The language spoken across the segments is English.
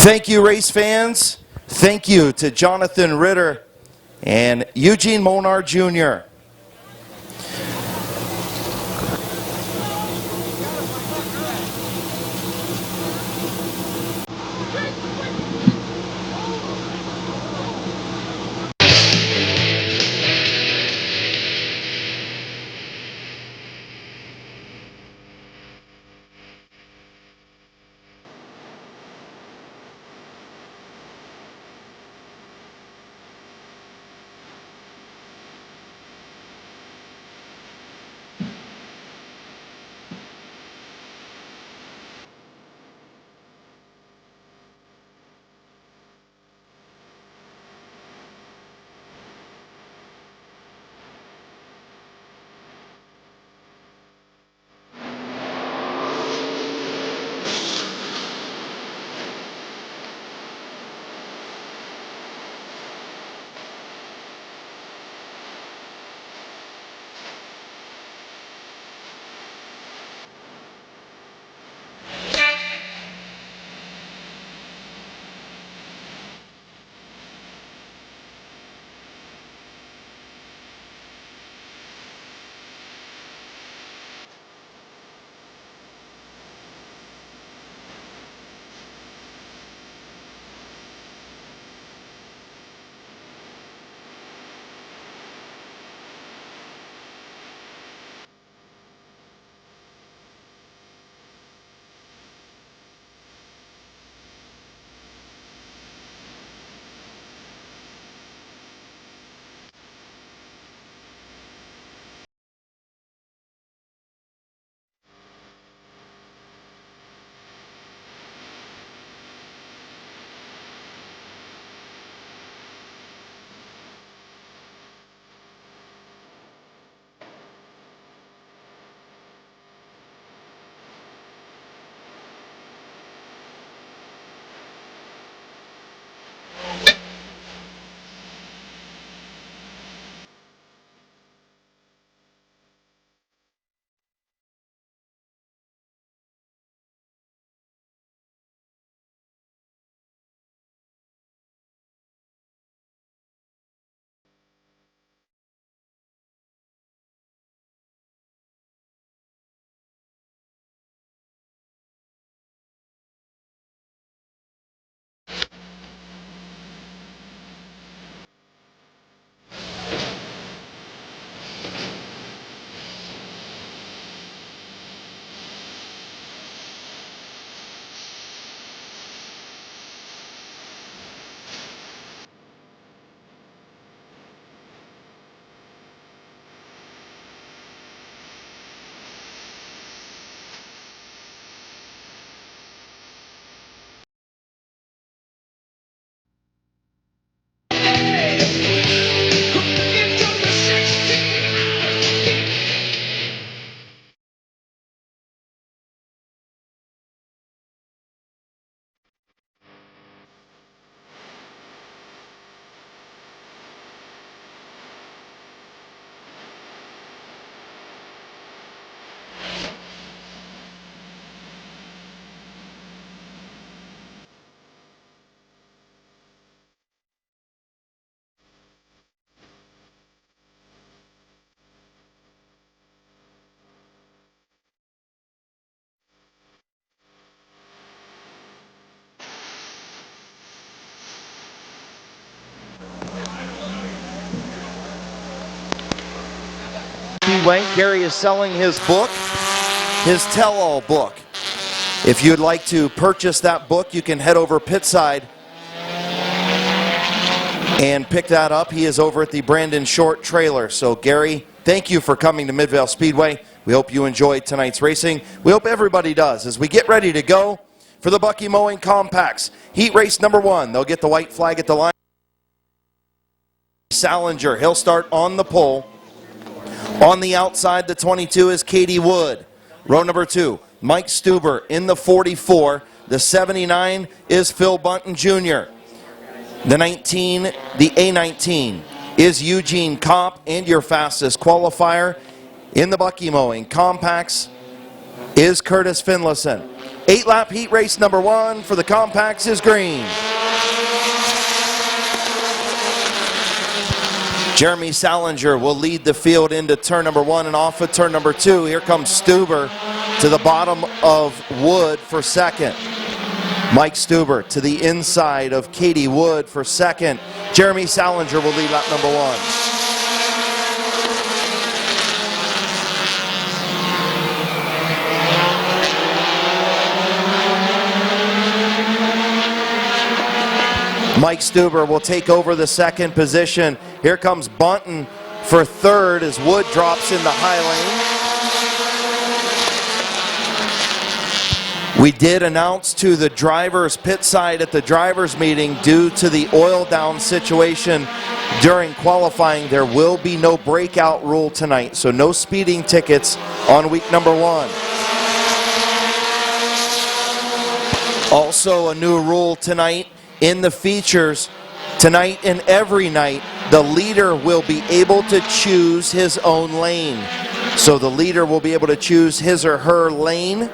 Thank you, race fans. Thank you to Jonathan Ritter and Eugene Monar Jr. Speedway. Gary is selling his book, his tell-all book. If you'd like to purchase that book, you can head over pitside and pick that up. He is over at the Brandon Short trailer. So Gary, thank you for coming to Midvale Speedway. We hope you enjoyed tonight's racing. We hope everybody does as we get ready to go for the Bucky Mowing Compacts. Heat race number 1. They'll get the white flag at the line. Salinger, he'll start on the pole. On the outside, the 22 is Katie Wood. Row number 2, Mike Stuber in the 44. The 79 is Phil Bunton Jr. The 19, the A19, is Eugene Kopp, and your fastest qualifier in the Bucky Mowing Compacts is Curtis Finlayson. 8-lap heat race number 1 for the compacts is green. Jeremy Salinger will lead the field into turn number 1 and off of turn number 2. Here comes Stuber to the bottom of Wood for second. Mike Stuber to the inside of Katie Wood for second. Jeremy Salinger will lead lap number 1. Mike Stuber will take over the second position. Here comes Bunton for third as Wood drops in the high lane. We did announce to the drivers pit side at the drivers meeting, due to the oil down situation during qualifying, there will be no breakout rule tonight, so no speeding tickets on week number 1. Also a new rule tonight in the features. Tonight and every night, the leader will be able to choose his own lane. So the leader will be able to choose his or her lane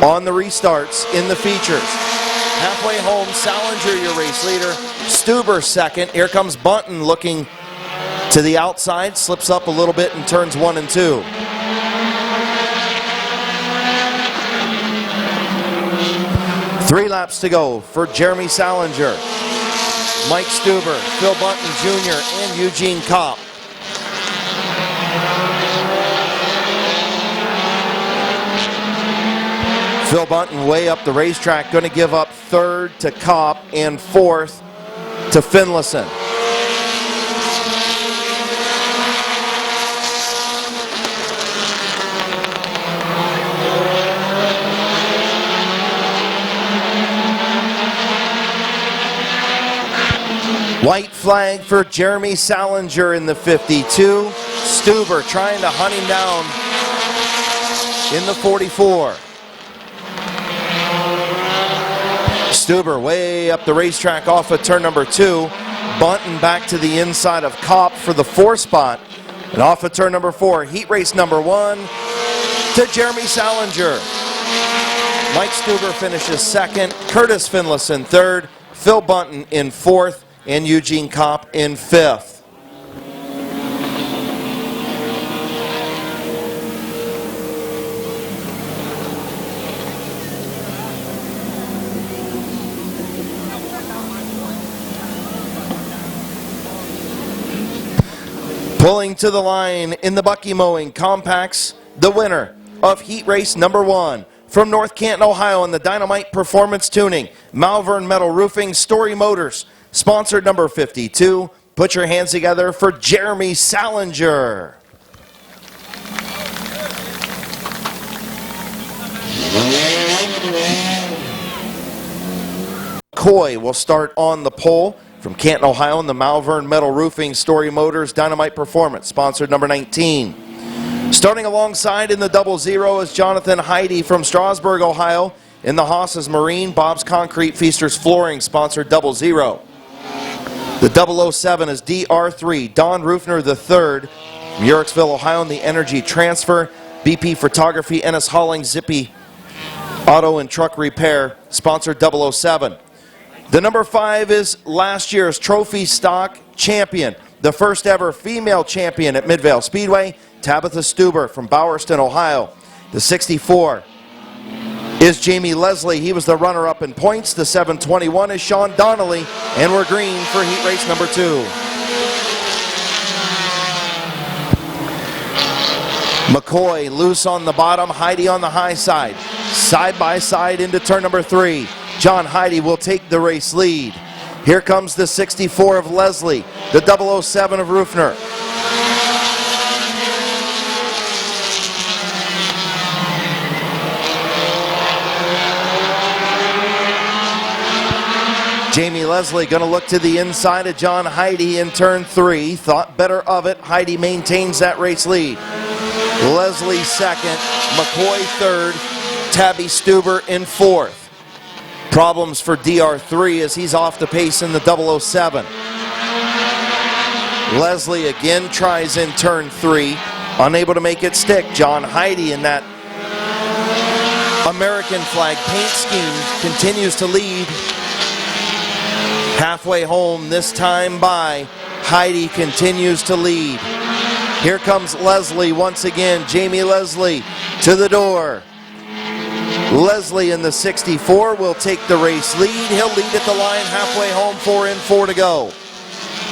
on the restarts in the features. Halfway home, Salinger, your race leader. Stuber second. Here comes Bunton looking to the outside, slips up a little bit in turns 1 and 2. Three laps to go for Jeremy Salinger, Mike Stuber, Phil Bunton Jr., and Eugene Kopp. Phil Bunton way up the racetrack, going to give up third to Kopp and fourth to Finlayson. White flag for Jeremy Salinger in the 52. Stuber trying to hunt him down in the 44. Stuber way up the racetrack off of turn number 2. Bunton back to the inside of Kopp for the 4 spot. And off of turn number 4, heat race number 1 to Jeremy Salinger. Mike Stuber finishes second. Curtis Finlayson third. Phil Bunton in fourth. And Eugene Kopp in fifth. Pulling to the line in the Bucky Mowing Compacts, the winner of heat race number 1. From North Canton, Ohio, in the Dynamite Performance Tuning, Malvern Metal Roofing, Story Motors. Sponsored number 52. Put your hands together for Jeremy Salinger. McCoy will start on the pole from Canton, Ohio, in the Malvern Metal Roofing, Story Motors, Dynamite Performance. Sponsored number 19. Starting alongside in the 00 is Jonathan Heidi from Strasburg, Ohio, in the Haas's Marine, Bob's Concrete, Feasters Flooring. Sponsored 00. The 007 is DR3, Don Rufner III from Yurksville, Ohio, in the Energy Transfer, BP Photography, Ennis Hauling, Zippy Auto and Truck Repair, sponsored 007. The number 5 is last year's Trophy Stock Champion, the first ever female champion at Midvale Speedway, Tabitha Stuber from Bowerston, Ohio. The 64 is Jamie Leslie. He was the runner-up in points. The 721 is Sean Donnelly, and we're green for heat race number 2. McCoy loose on the bottom, Heidi on the high side. Side by side into turn number 3. John Heidi will take the race lead. Here comes the 64 of Leslie, the 007 of Rufner. Jamie Leslie going to look to the inside of John Heidi in turn 3. Thought better of it. Heidi maintains that race lead. Leslie second. McCoy third. Tabby Stuber in fourth. Problems for DR3 as he's off the pace in the 007. Leslie again tries in turn 3. Unable to make it stick. John Heidi in that American flag paint scheme continues to lead. Halfway home, this time by Heidi, continues to lead. Here comes Leslie once again. Jamie Leslie to the door. Leslie in the 64 will take the race lead. He'll lead at the line halfway home, 4 in, 4 to go.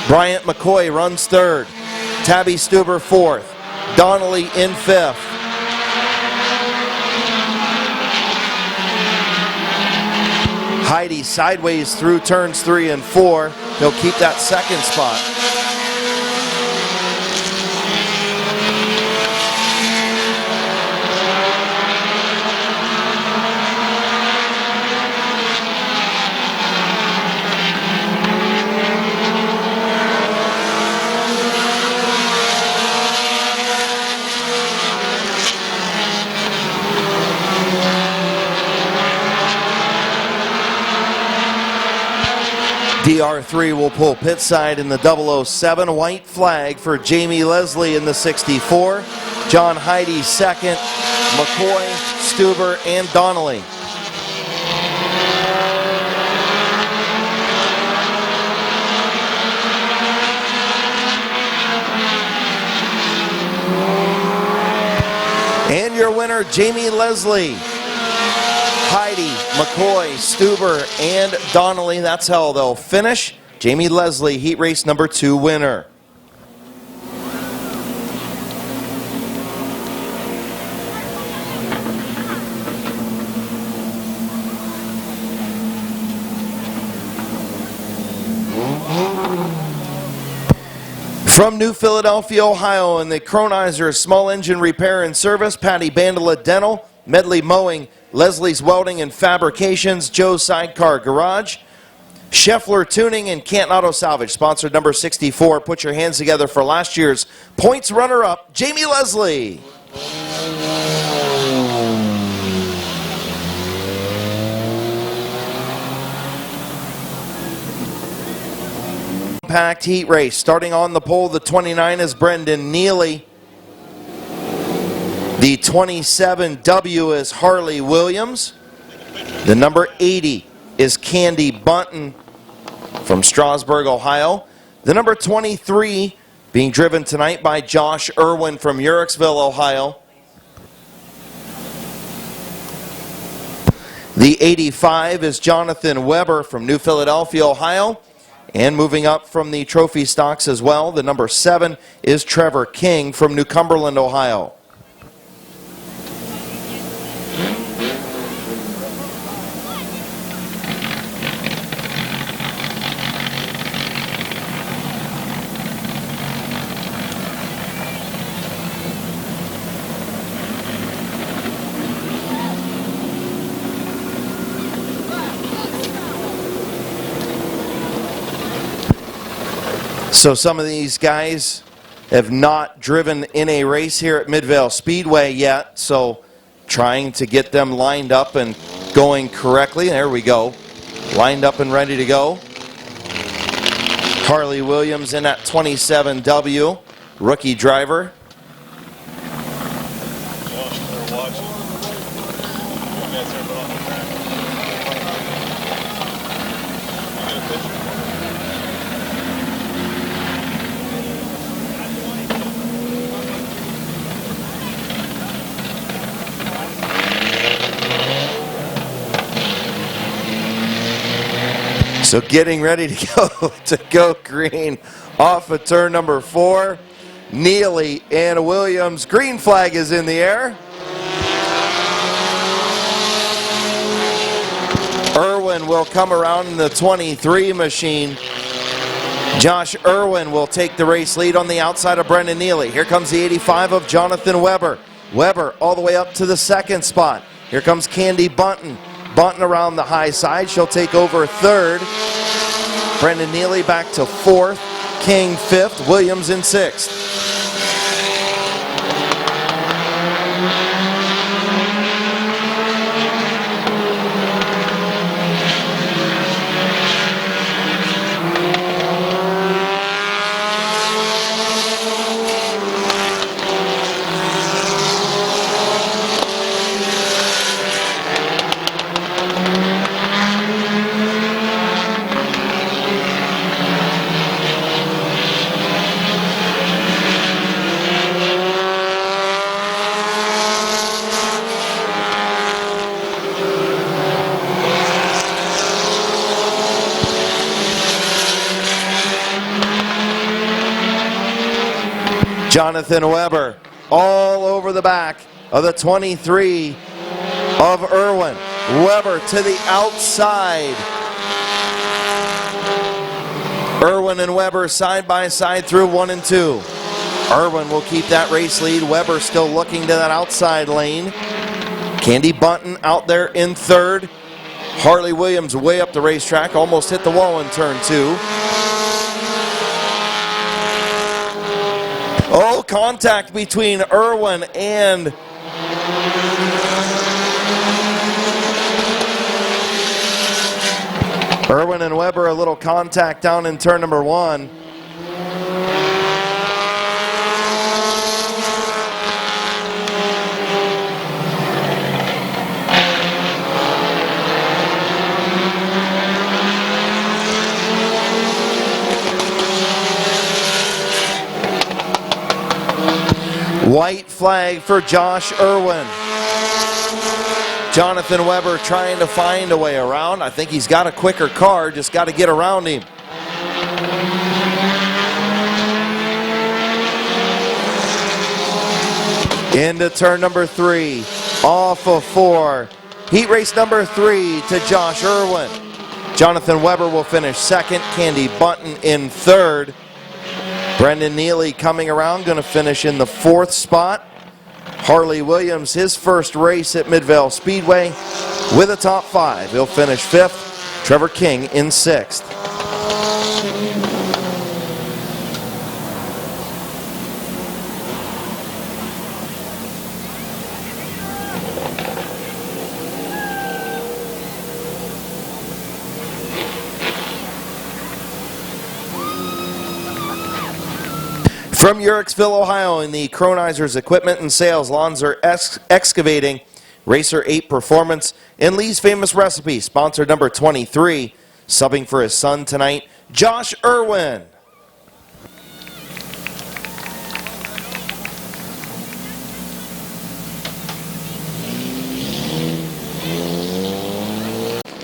Bryant McCoy runs third. Tabby Stuber fourth. Donnelly in fifth. Heidi sideways through turns 3 and 4. He'll keep that second spot. DR3 will pull pit side in the 007. White flag for Jamie Leslie in the 64. John Heidi second. McCoy, Stuber, and Donnelly. And your winner, Jamie Leslie. Heidi, McCoy, Stuber, and Donnelly. That's how they'll finish. Jamie Leslie, heat race number 2 winner. From New Philadelphia, Ohio, in the Cronizer Small Engine Repair and Service, Patty Bandela Dental, Medley Mowing, Leslie's Welding and Fabrications, Joe's Sidecar Garage, Scheffler Tuning, and Canton Auto Salvage. Sponsored number 64. Put your hands together for last year's points runner-up, Jamie Leslie. Packed heat race. Starting on the pole, the 29 is Brendan Neely. The 27W is Harley Williams. The number 80 is Candy Bunton from Strasburg, Ohio. The number 23 being driven tonight by Josh Irwin from Uricksville, Ohio. The 85 is Jonathan Weber from New Philadelphia, Ohio. And moving up from the trophy stocks as well, the number 7 is Trevor King from New Cumberland, Ohio. So some of these guys have not driven in a race here at Midvale Speedway yet, so trying to get them lined up and going correctly. There we go. Lined up and ready to go. Harley Williams in that 27W, rookie driver. So getting ready to go green off of turn number 4. Neely and Williams. Green flag is in the air. Irwin will come around in the 23 machine. Josh Irwin will take the race lead on the outside of Brendan Neely. Here comes the 85 of Jonathan Weber. Weber all the way up to the second spot. Here comes Candy Bunton. Bunton around the high side. She'll take over third. Brendan Neely back to fourth. King fifth. Williams in sixth. Jonathan Weber all over the back of the 23 of Irwin. Weber to the outside. Irwin and Weber side by side through 1 and 2. Irwin will keep that race lead. Weber still looking to that outside lane. Candy Bunton out there in third. Harley Williams way up the racetrack, almost hit the wall in turn 2. Oh, contact between Irwin and Weber, a little contact down in turn number 1. White flag for Josh Irwin. Jonathan Weber trying to find a way around. I think he's got a quicker car, just got to get around him. Into turn number 3, off of 4. Heat race number 3 to Josh Irwin. Jonathan Weber will finish second, Candy Bunton in third. Brendan Neely coming around, going to finish in the 4th spot. Harley Williams, his first race at Midvale Speedway with a top 5. He'll finish 5th. Trevor King in 6th. From Uricksville, Ohio, in the Cronizers Equipment and Sales, Lonzer Excavating, Racer 8 Performance, and Lee's Famous Recipe, sponsor number 23, subbing for his son tonight, Josh Irwin.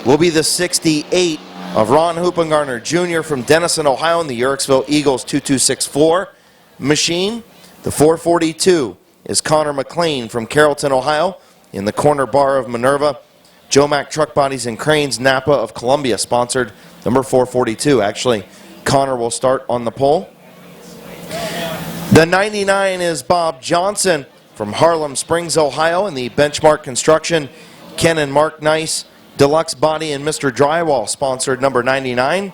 Will be the 68 of Ron Hoopengarner Jr. from Denison, Ohio, in the Uricksville Eagles 2264. Machine. The 442 is Connor McLean from Carrollton, Ohio, in the corner bar of Minerva. Joe Mack Truck Bodies and Cranes, Napa of Columbia, sponsored number 442. Actually, Connor will start on the pole. The 99 is Bob Johnson from Harlem Springs, Ohio, in the Benchmark Construction, Ken and Mark Nice, Deluxe Body and Mr. Drywall, sponsored number 99.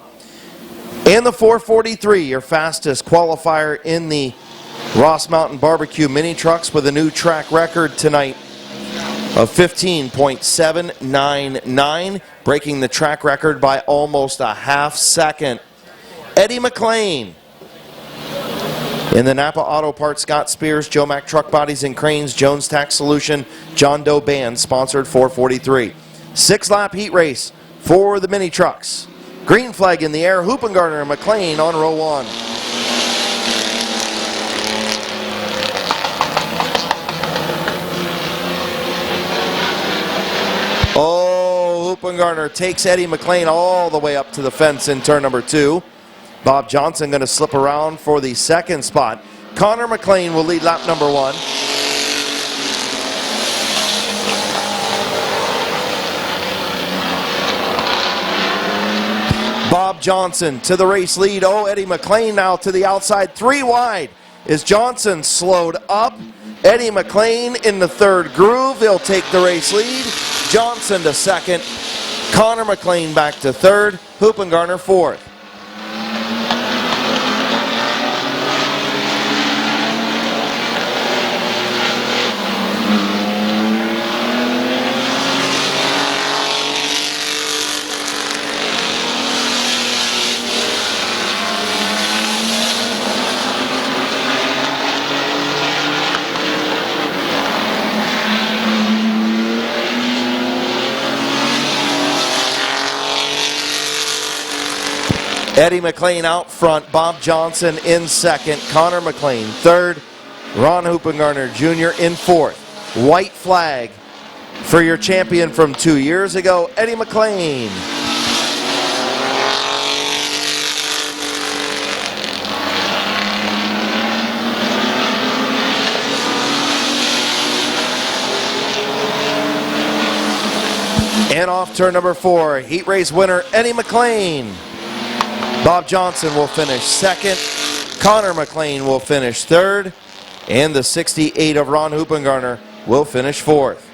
And the 443, your fastest qualifier in the Ross Mountain Barbecue Mini Trucks, with a new track record tonight of 15.799, breaking the track record by almost a half second. Eddie McLean. In the Napa Auto Parts, Scott Spears, Joe Mack Truck Bodies and Cranes, Jones Tax Solution, John Doe Band, sponsored 443. 6-lap heat race for the mini trucks. Green flag in the air, Hoopengarner and McLean on row 1. Oh, Hoopengarner takes Eddie McLean all the way up to the fence in turn number 2. Bob Johnson going to slip around for the 2nd spot. Connor McLean will lead lap number 1. Bob Johnson to the race lead. Oh, Eddie McLean now to the outside. 3 wide is Johnson slowed up. Eddie McLean in the 3rd groove. He'll take the race lead. Johnson to 2nd. Connor McLean back to 3rd. Hoopengarner 4th. Eddie McLean out front, Bob Johnson in 2nd, Connor McLean 3rd, Ron Hoopengarner Jr. in 4th. White flag for your champion from 2 years ago, Eddie McLean. And off turn number 4, heat race winner Eddie McLean. Bob Johnson will finish second. Connor McLean will finish third. And the 68 of Ron Hoopengarner will finish fourth.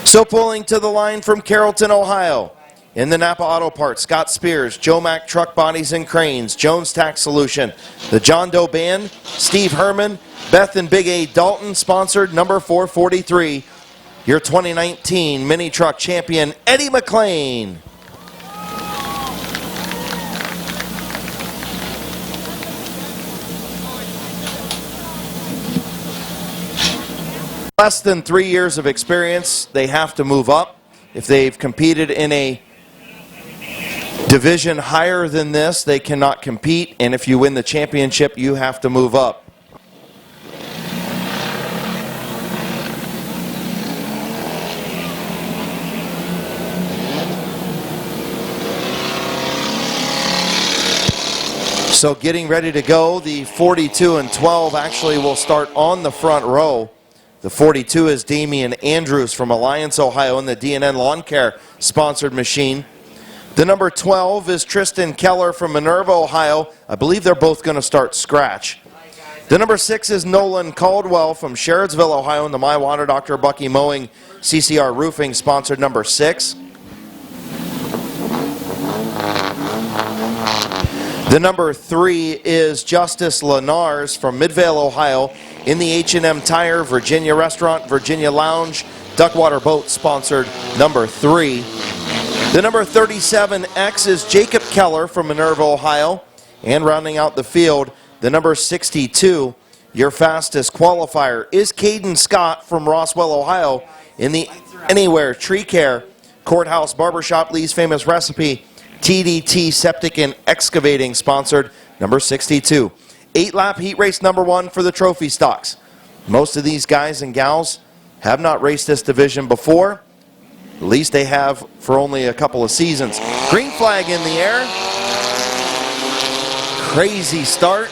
So pulling to the line from Carrollton, Ohio, in the Napa Auto Parts, Scott Spears, Joe Mack Truck Bodies and Cranes, Jones Tax Solution, the John Doe Band, Steve Herman, Beth and Big A Dalton, sponsored number 443, your 2019 Mini Truck Champion, Eddie McLean. Less than 3 years of experience, they have to move up. If they've competed in a division higher than this, they cannot compete. And if you win the championship, you have to move up. So getting ready to go, the 42 and 12 actually will start on the front row. The 42 is Damian Andrews from Alliance, Ohio, in the D&N Lawn Care sponsored machine. The number 12 is Tristan Keller from Minerva, Ohio. I believe they're both going to start scratch. The number 6 is Nolan Caldwell from Sherrodsville, Ohio, in the My Water Doctor Bucky Mowing CCR Roofing sponsored number 6. The number 3 is Justice Lenars from Midvale, Ohio, in the H&M Tire, Virginia Restaurant, Virginia Lounge, Duckwater Boat sponsored number 3. The number 37X is Jacob Keller from Minerva, Ohio. And rounding out the field, the number 62, your fastest qualifier, is Caden Scott from Roswell, Ohio, in the Anywhere Tree Care, Courthouse Barbershop, Lee's Famous Recipe, TDT Septic and Excavating sponsored number 62. 8-lap heat race number 1 for the trophy stocks. Most of these guys and gals have not raced this division before. At least they have for only a couple of seasons. Green flag in the air. Crazy start.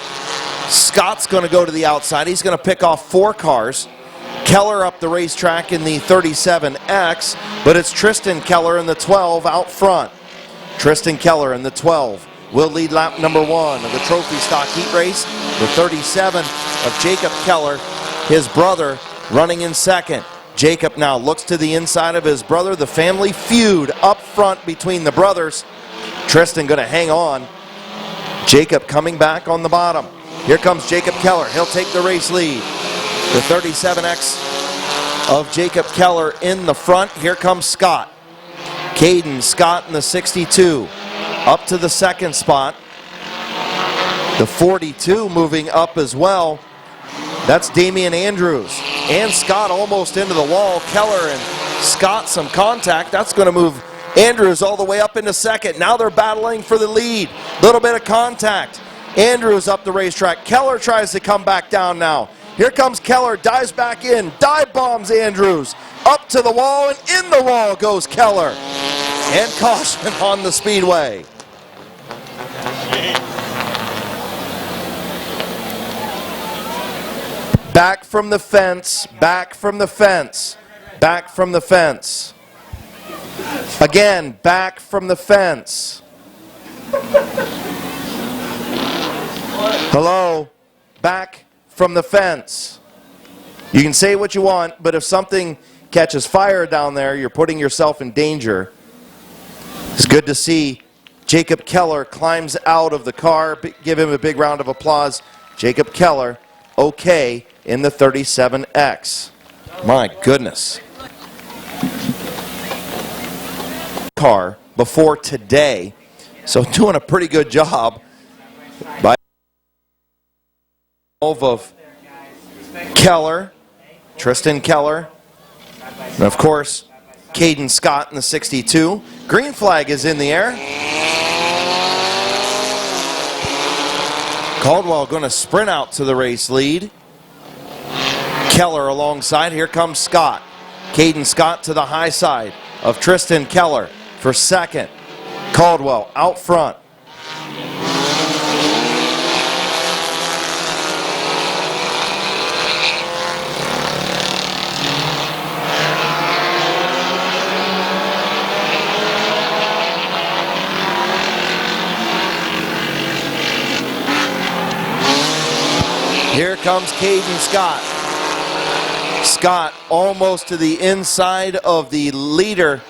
Scott's going to go to the outside. He's going to pick off 4 cars. Keller up the racetrack in the 37X, but it's Tristan Keller in the 12 out front. Tristan Keller in the 12 will lead lap number 1 of the trophy stock heat race. The 37 of Jacob Keller, his brother, running in second. Jacob now looks to the inside of his brother. The family feud up front between the brothers. Tristan going to hang on. Jacob coming back on the bottom. Here comes Jacob Keller. He'll take the race lead. The 37X of Jacob Keller in the front. Here comes Scott. Caden Scott in the 62 up to the second spot. The 42 moving up as well. That's Damian Andrews. And Scott almost into the wall. Keller and Scott some contact. That's going to move Andrews all the way up into second. Now they're battling for the lead. Little bit of contact. Andrews up the racetrack. Keller tries to come back down now. Here comes Keller, dives back in, dive bombs Andrews. Up to the wall, and in the wall goes Keller. And caution on the speedway. Back from the fence, back from the fence, back from the fence. Again, back from the fence. Hello, back from the fence. You can say what you want, but if something catches fire down there, you're putting yourself in danger. It's good to see Jacob Keller climbs out of the car. Give him a big round of applause. Jacob Keller, okay, in the 37X. My goodness. Car before today, so doing a pretty good job by of Keller, Tristan Keller, and of course Caden Scott in the 62. Green flag is in the air. Caldwell going to sprint out to the race lead. Keller alongside. Here comes Scott. Caden Scott to the high side of Tristan Keller for second. Caldwell out front. Here comes Caden Scott. Scott almost to the inside of the leader,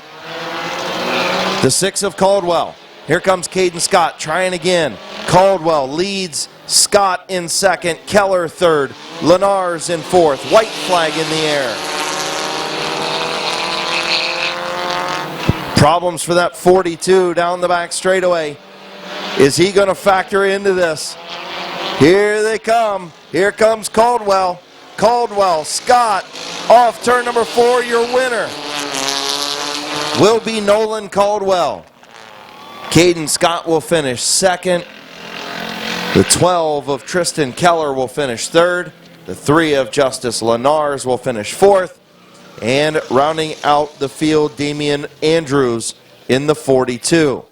the 6 of Caldwell. Here comes Caden Scott trying again. Caldwell leads Scott in second, Keller third, Lenars in fourth. White flag in the air. Problems for that 42 down the back straightaway. Is he going to factor into this? Here they come. Here comes Caldwell. Caldwell, Scott, off turn number 4, your winner will be Nolan Caldwell. Caden Scott will finish second. The 12 of Tristan Keller will finish third. The 3 of Justice Lenars will finish fourth. And rounding out the field, Damian Andrews in the 42.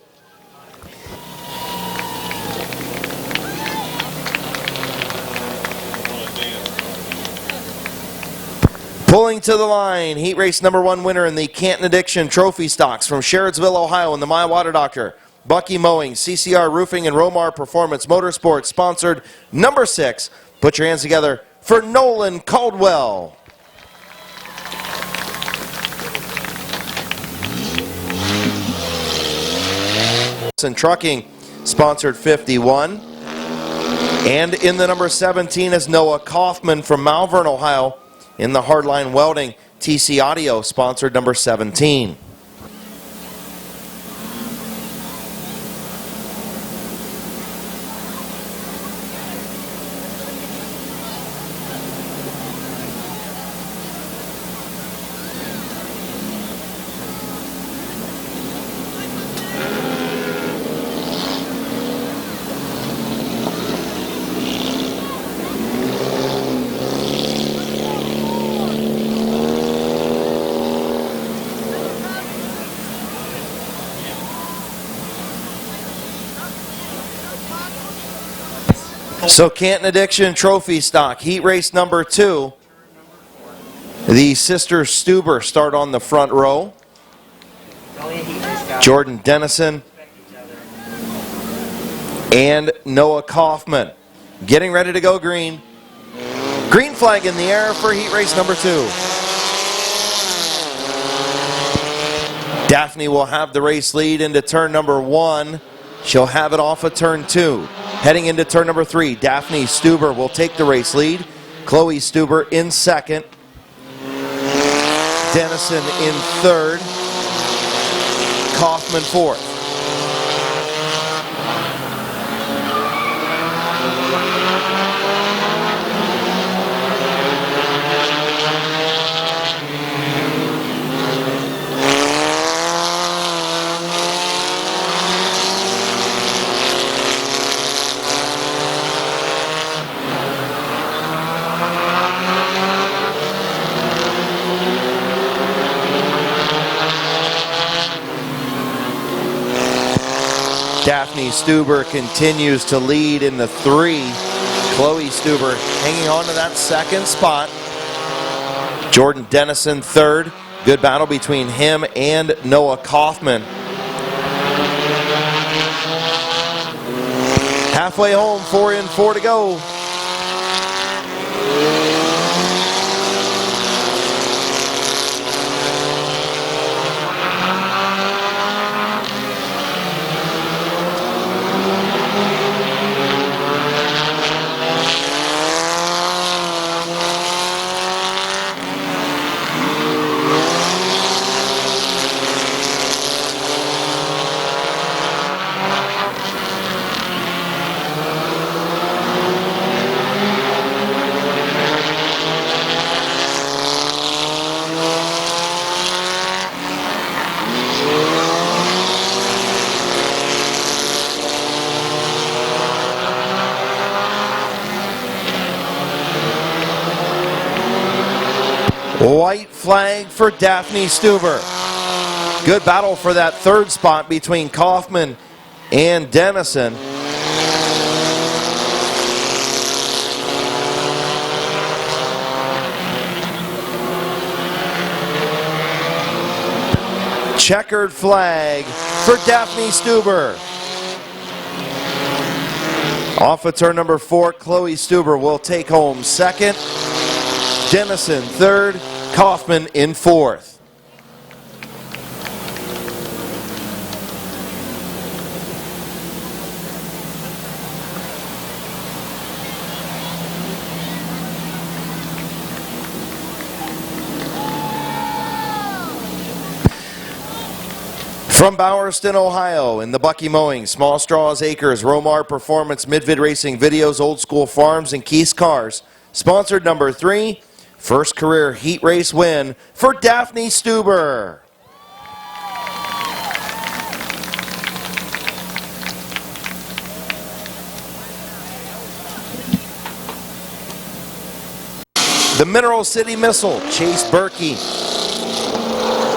Pulling to the line, heat race number 1 winner in the Canton Addiction Trophy Stocks from Sherrodsville, Ohio, in the My Water Doctor, Bucky Mowing, CCR Roofing, and Romar Performance Motorsports, sponsored number 6. Put your hands together for Nolan Caldwell. And Trucking, sponsored 51. And in the number 17 is Noah Kaufman from Malvern, Ohio. In the Hardline Welding, TC Audio, sponsored number 17. So Canton Addiction Trophy Stock, heat race number 2. The sisters Stuber start on the front row. Jordan Dennison and Noah Kaufman getting ready to go green. Green flag in the air for heat race number 2. Daphne will have the race lead into turn number 1. She'll have it off of turn 2. Heading into turn number 3, Daphne Stuber will take the race lead. Chloe Stuber in second. Dennison in third. Kaufman fourth. Daphne Stuber continues to lead in the 3. Chloe Stuber hanging on to that second spot. Jordan Dennison third. Good battle between him and Noah Kaufman. Halfway home, 4 in, 4 to go. White flag for Daphne Stuber. Good battle for that third spot between Kaufman and Dennison. Checkered flag for Daphne Stuber. Off of turn number 4, Chloe Stuber will take home second. Dennison third, Kaufman in fourth. From Bowerston, Ohio, in the Bucky Mowing, Small Straws Acres, Romar Performance, Mid-Vid Racing Videos, Old School Farms, and Keys Cars. Sponsored number 3, first career heat race win for Daphne Stuber. The Mineral City Missile, Chase Berkey.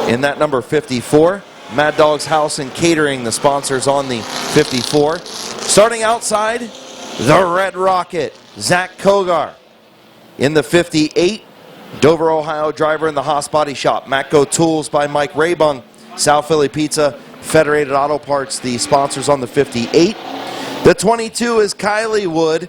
In that number 54. Mad Dog's House and Catering, the sponsors on the 54. Starting outside, the Red Rocket, Zach Kogar. In the 58, Dover, Ohio driver in the Haas Body Shop, Matco Tools by Mike Raybung, South Philly Pizza, Federated Auto Parts, the sponsors on the 58. The 22 is Kylie Wood.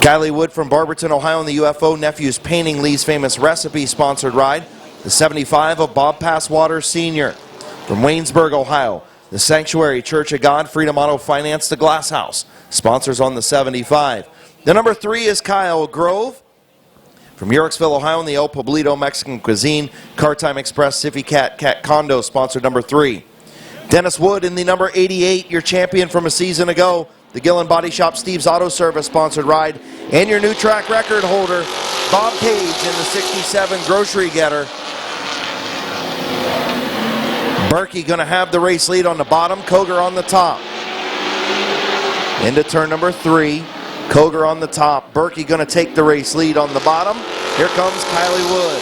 Kylie Wood from Barberton, Ohio in the UFO Nephews Painting Lee's Famous Recipe sponsored ride. The 75 of Bob Passwater Sr. from Waynesburg, Ohio. The Sanctuary Church of God, Freedom Auto Finance, the Glass House. Sponsors on the 75. The number 3 is Kyle Grove from Yorksville, Ohio in the El Poblito Mexican Cuisine. Car Time Express, Siffy Cat Condo, sponsored number 3. Dennis Wood in the number 88, your champion from a season ago. The Gillen Body Shop, Steve's Auto Service sponsored ride. And your new track record holder, Bob Page in the 67 Grocery Getter. Berkey going to have the race lead on the bottom, Kogar on the top. Into turn number 3, Kogar on the top. Berkey going to take the race lead on the bottom. Here comes Kylie Wood.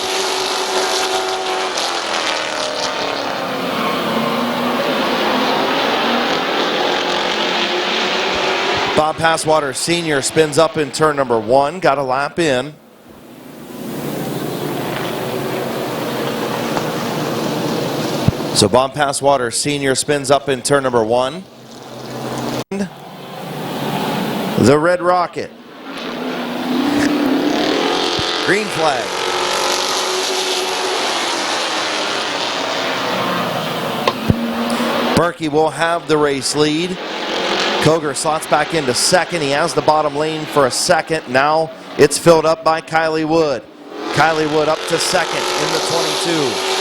Bob Passwater Sr. spins up in turn number 1, got a lap in. So Bob Passwater Sr. spins up in turn number 1. The Red Rocket. Green flag. Berkey will have the race lead. Kogar slots back into second. He has the bottom lane for a second. Now it's filled up by Kylie Wood. Kylie Wood up to second in the 22.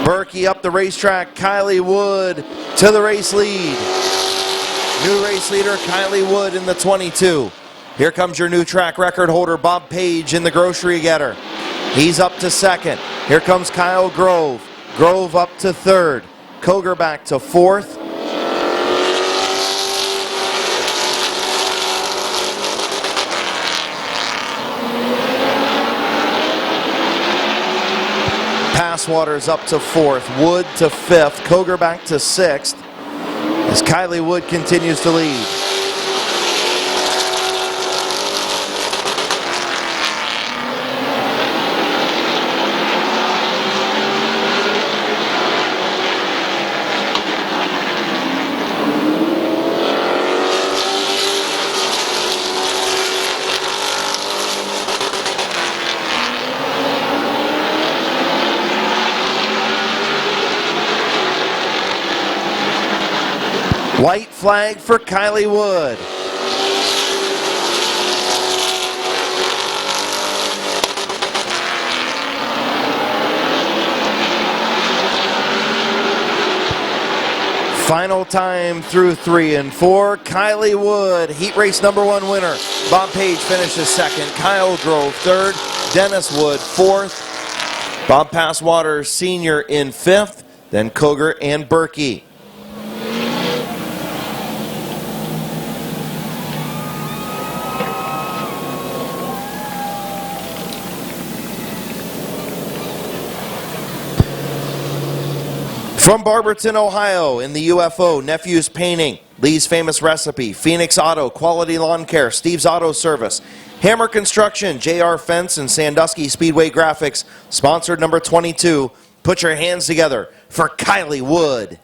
Berkey up the racetrack, Kylie Wood to the race lead. New race leader, Kylie Wood in the 22. Here comes your new track record holder, Bob Page in the Grocery Getter. He's up to second. Here comes Kyle Grove. Grove up to third. Kogar back to fourth. Passwater's up to fourth, Wood to fifth, Kogar back to sixth as Kylie Wood continues to lead. White flag for Kylie Wood. Final time through 3 and 4. Kylie Wood, heat race number 1 winner. Bob Page finishes second. Kyle Grove third. Dennis Wood fourth. Bob Passwater Sr. in fifth. Then Kogar and Berkey. From Barberton, Ohio, in the UFO, Nephew's Painting, Lee's Famous Recipe, Phoenix Auto, Quality Lawn Care, Steve's Auto Service, Hammer Construction, JR Fence, and Sandusky Speedway Graphics, sponsored number 22. Put your hands together for Kylie Wood.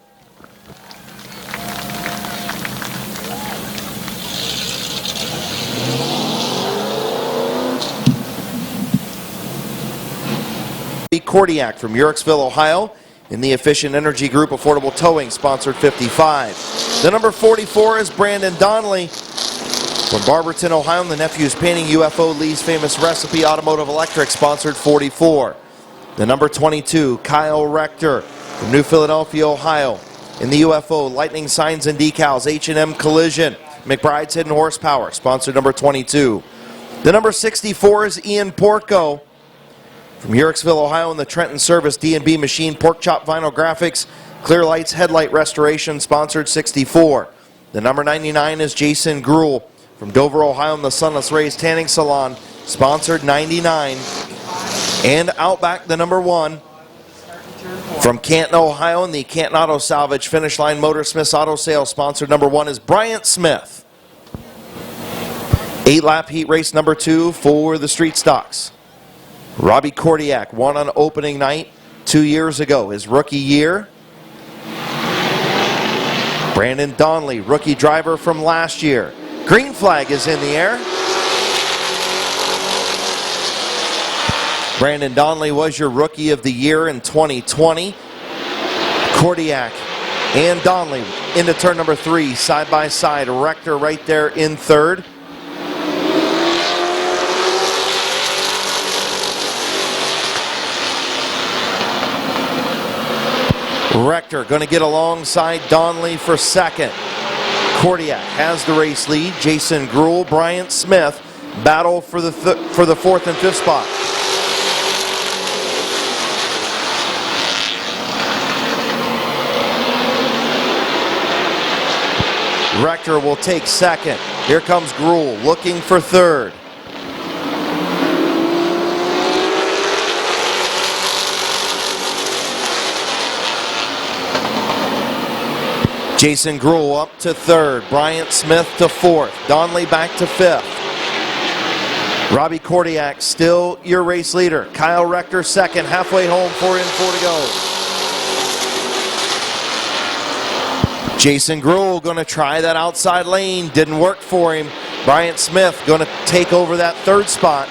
Cordiak from Uricksville, Ohio, in the Efficient Energy Group Affordable Towing, sponsored 55. The number 44 is Brandon Donnelly from Barberton, Ohio, in the Nephew's Painting, UFO, Lee's Famous Recipe, Automotive Electric, sponsored 44. The number 22, Kyle Rector from New Philadelphia, Ohio, in the UFO, Lightning Signs and Decals, H&M Collision, McBride's Hidden Horsepower, sponsored number 22. The number 64 is Ian Porco from Uricksville, Ohio, in the Trenton Service D&B Machine, Pork Chop Vinyl Graphics, Clear Lights Headlight Restoration, sponsored 64. The number 99 is Jason Gruhl from Dover, Ohio, in the Sunless Rays Tanning Salon, sponsored 99. And Outback, the number 1 from Canton, Ohio, in the Canton Auto Salvage Finish Line Motorsmiths Auto Sales, sponsored number 1 is Bryant Smith. 8-lap heat race number 2 for the Street Stocks. Robbie Cordiak won on opening night 2 years ago, his rookie year. Brandon Donnelly, rookie driver from last year. Green flag is in the air. Brandon Donnelly was your rookie of the year in 2020. Cordiak and Donnelly into turn number 3, side by side. Rector right there in third. Rector going to get alongside Donnelly for second. Cordiak has the race lead. Jason Gruhl, Bryant Smith battle for the 4th and 5th spot. Rector will take second. Here comes Gruhl looking for third. Jason Gruhl up to third. Bryant Smith to 4th. Donnelly back to 5th. Robbie Cordiak still your race leader. Kyle Rector second. Halfway home, 4 in, 4 to go. Jason Gruhl going to try that outside lane. Didn't work for him. Bryant Smith going to take over that 3rd spot.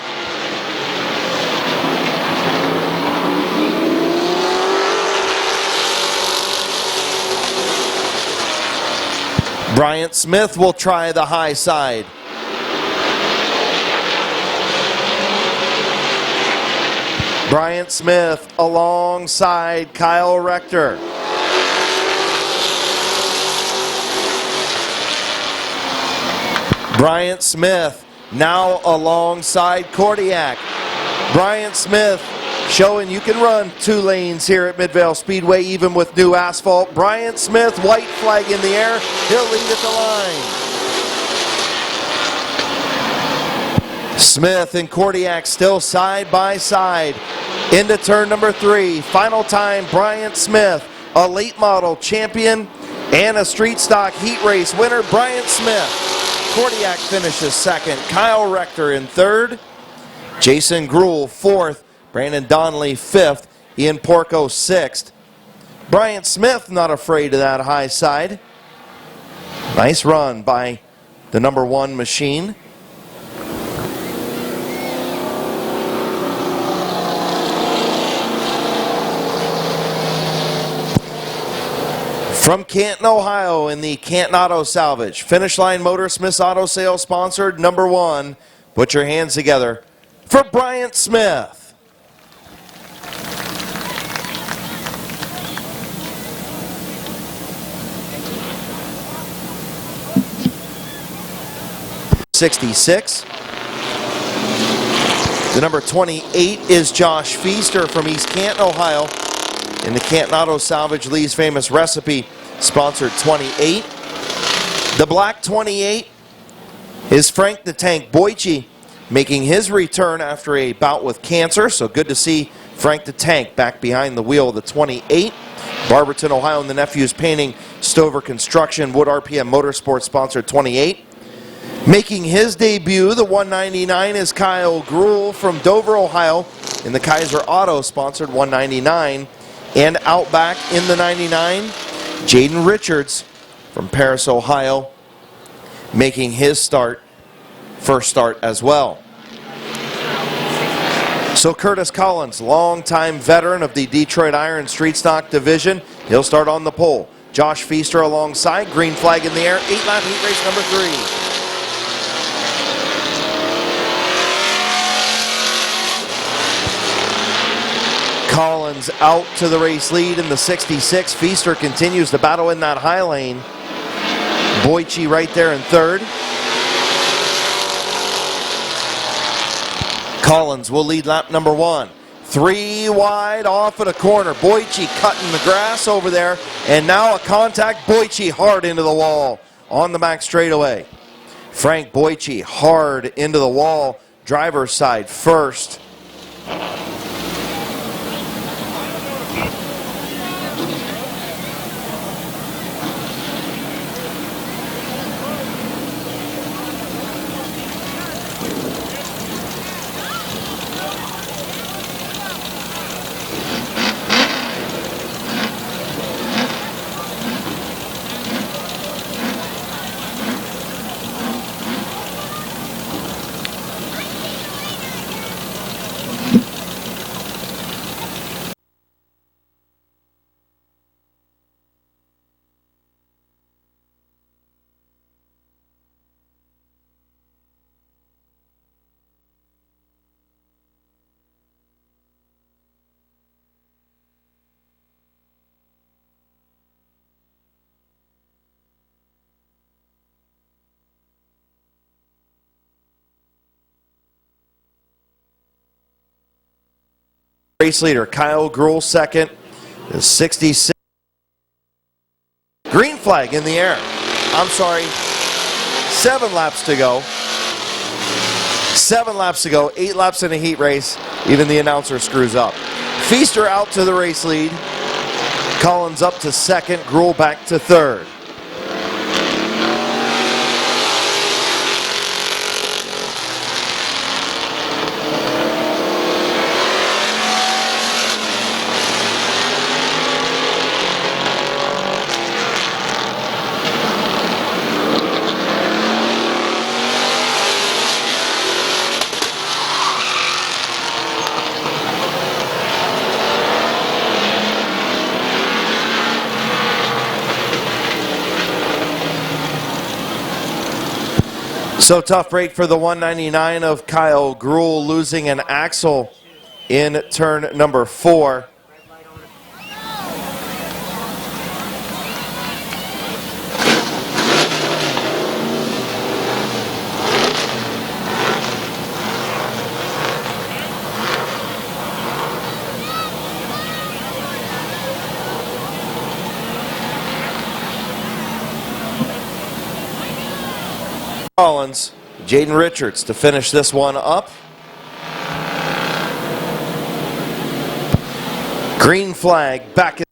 Bryant Smith will try the high side. Bryant Smith alongside Kyle Rector. Bryant Smith now alongside Cordiak. Bryant Smith showing you can run 2 lanes here at Midvale Speedway, even with new asphalt. Bryant Smith, white flag in the air. He'll lead at the line. Smith and Cordiak still side by side. Into turn number 3. Final time, Bryant Smith, a late model champion and a street stock heat race winner, Bryant Smith. Cordiak finishes second. Kyle Rector in third. Jason Gruhl 4th. Brandon Donnelly 5th, Ian Porco 6th. Bryant Smith not afraid of that high side. Nice run by the number 1 machine. From Canton, Ohio, in the Canton Auto Salvage, Finish Line Motorsmiths Auto Sales, sponsored number 1. Put your hands together for Bryant Smith. '66. The number 28 is Josh Feaster from East Canton, Ohio, in the Canton Auto Salvage Lee's Famous Recipe, sponsored 28. The black 28 is Frank the Tank Boyce, making his return after a bout with cancer, so good to see Frank the Tank back behind the wheel of the 28. Barberton, Ohio and the Nephews Painting, Stover Construction, Wood RPM Motorsports sponsored 28. Making his debut, the 199, is Kyle Gruhl from Dover, Ohio in the Kaiser Auto sponsored 199. And out back in the 99, Jaden Richards from Paris, Ohio, making his first start as well. So Curtis Collins, longtime veteran of the Detroit Iron Street Stock Division, he'll start on the pole. Josh Feaster alongside, green flag in the air, 8-lap heat race number 3. Collins out to the race lead in the 66. Feaster continues to battle in that high lane. Boyce right there in third. Collins will lead lap number 1. 3 wide off of the corner. Boyce cutting the grass over there. And now a contact. Boyce hard into the wall on the back straightaway. Frank Boyce hard into the wall. Driver's side first. Race leader Kyle Gruhl second, the 66. Green flag in the air. I'm sorry, 7 laps to go. 7 laps to go, 8 laps in a heat race. Even the announcer screws up. Feaster out to the race lead. Collins up to second, Gruhl back to third. So tough break for the 199 of Kyle Gruhl, losing an axle in turn number 4. Collins, Jaden Richards to finish this one up. Green flag back in.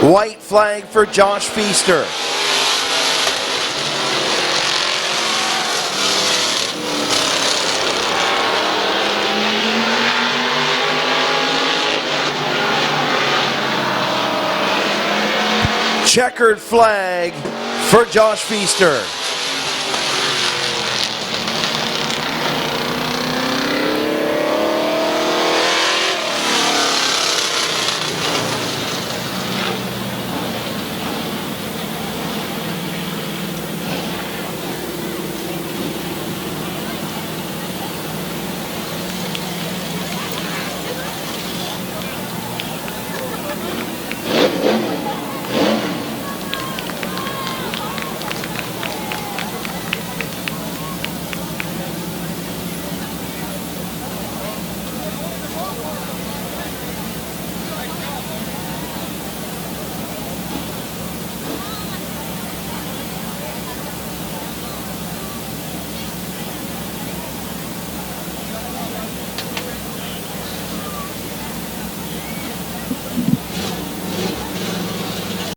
White flag for Josh Feaster. checkered flag for Josh Feaster.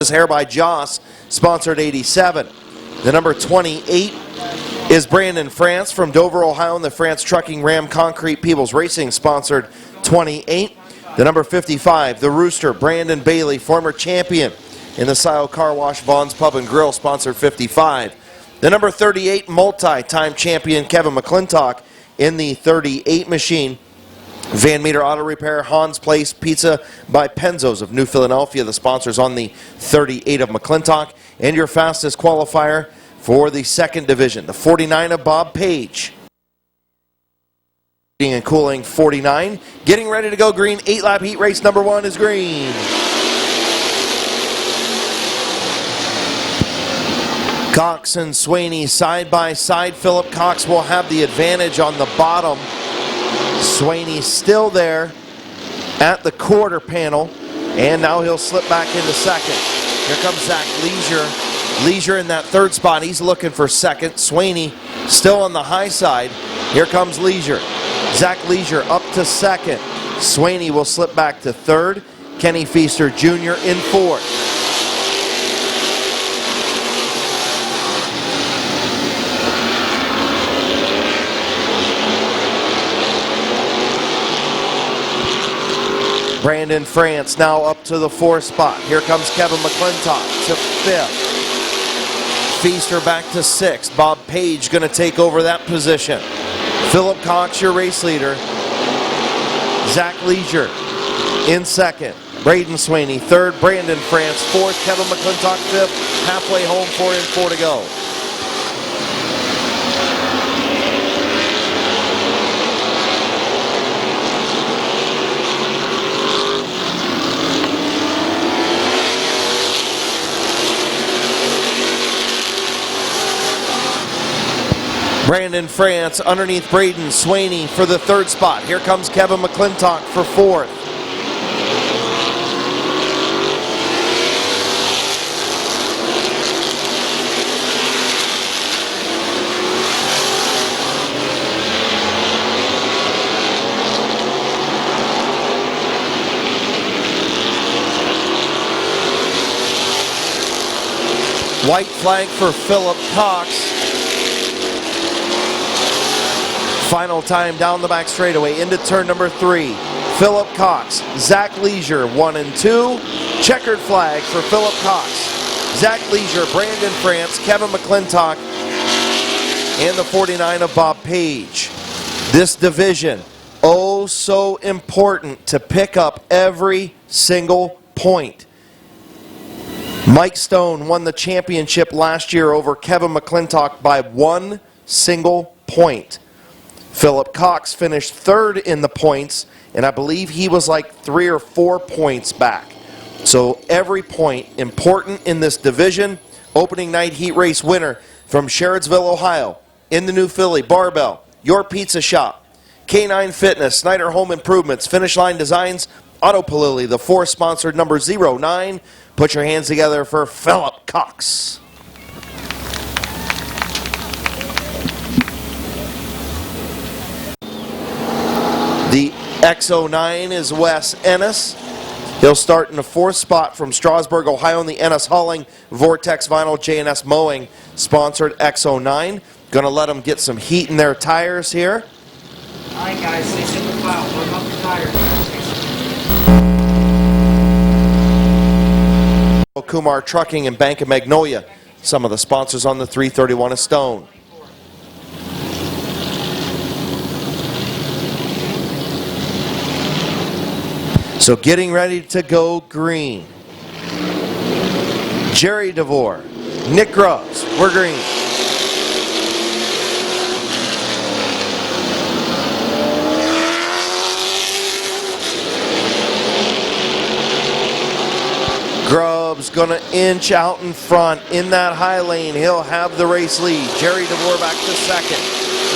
Hair by Joss, sponsored 87. The number 28 is Brandon France from Dover, Ohio, and the France Trucking Ram Concrete Peoples Racing, sponsored 28. The number 55, the Rooster, Brandon Bailey, former champion in the Sile Car Wash Vaughn's Pub and Grill, sponsored 55. The number 38, multi-time champion Kevin McClintock in the 38 machine. Van Meter Auto Repair, Hans Place Pizza by Penzo's of New Philadelphia, the sponsors on the 38 of McClintock. And your fastest qualifier for the second division, the 49 of Bob Page. And cooling 49. Getting ready to go green. 8-lap heat race number 1 is green. Cox and Swaney side by side. Philip Cox will have the advantage on the bottom. Swaney still there at the quarter panel, and now he'll slip back into second. Here comes Zach Leisure. Leisure in that third spot. He's looking for second. Swaney still on the high side. Here comes Leisure. Zach Leisure up to second. Swaney will slip back to third. Kenny Feaster Jr. in fourth. Brandon France now up to the fourth spot. Here comes Kevin McClintock to fifth. Feaster back to sixth. Bob Page going to take over that position. Philip Cox, your race leader. Zach Leisure in second. Braden Swaney third. Brandon France fourth. Kevin McClintock fifth. Halfway home, 4 and 4 to go. Brandon France underneath Braden Swaney for the third spot. Here comes Kevin McClintock for fourth. White flag for Philip Cox. Final time down the back straightaway into turn number 3. Philip Cox, Zach Leisure 1 and 2. Checkered flag for Philip Cox. Zach Leisure, Brandon France, Kevin McClintock, and the 49 of Bob Page. This division, oh so important to pick up every single point. Mike Stone won the championship last year over Kevin McClintock by 1 single point. Philip Cox finished third in the points, and I believe he was like 3 or 4 points back. So every point important in this division. Opening night heat race winner from Sherrodsville, Ohio, in the New Philly, Barbell, Your Pizza Shop, K9 Fitness, Snyder Home Improvements, Finish Line Designs, Auto Palilli, the 4 sponsored number 09. Put your hands together for Philip Cox. The X09 is Wes Ennis. He'll start in the 4th spot from Strasburg, Ohio in the Ennis Hauling Vortex Vinyl J&S Mowing sponsored X09. Going to let them get some heat in their tires here. All right, guys, stay simple file. Warm up the tires. Kumar Trucking and Bank of Magnolia, some of the sponsors on the 331 of Stone. So getting ready to go green. Jerry DeVore, Nick Grubbs, we're green. Grubbs gonna inch out in front in that high lane. He'll have the race lead. Jerry DeVore back to second.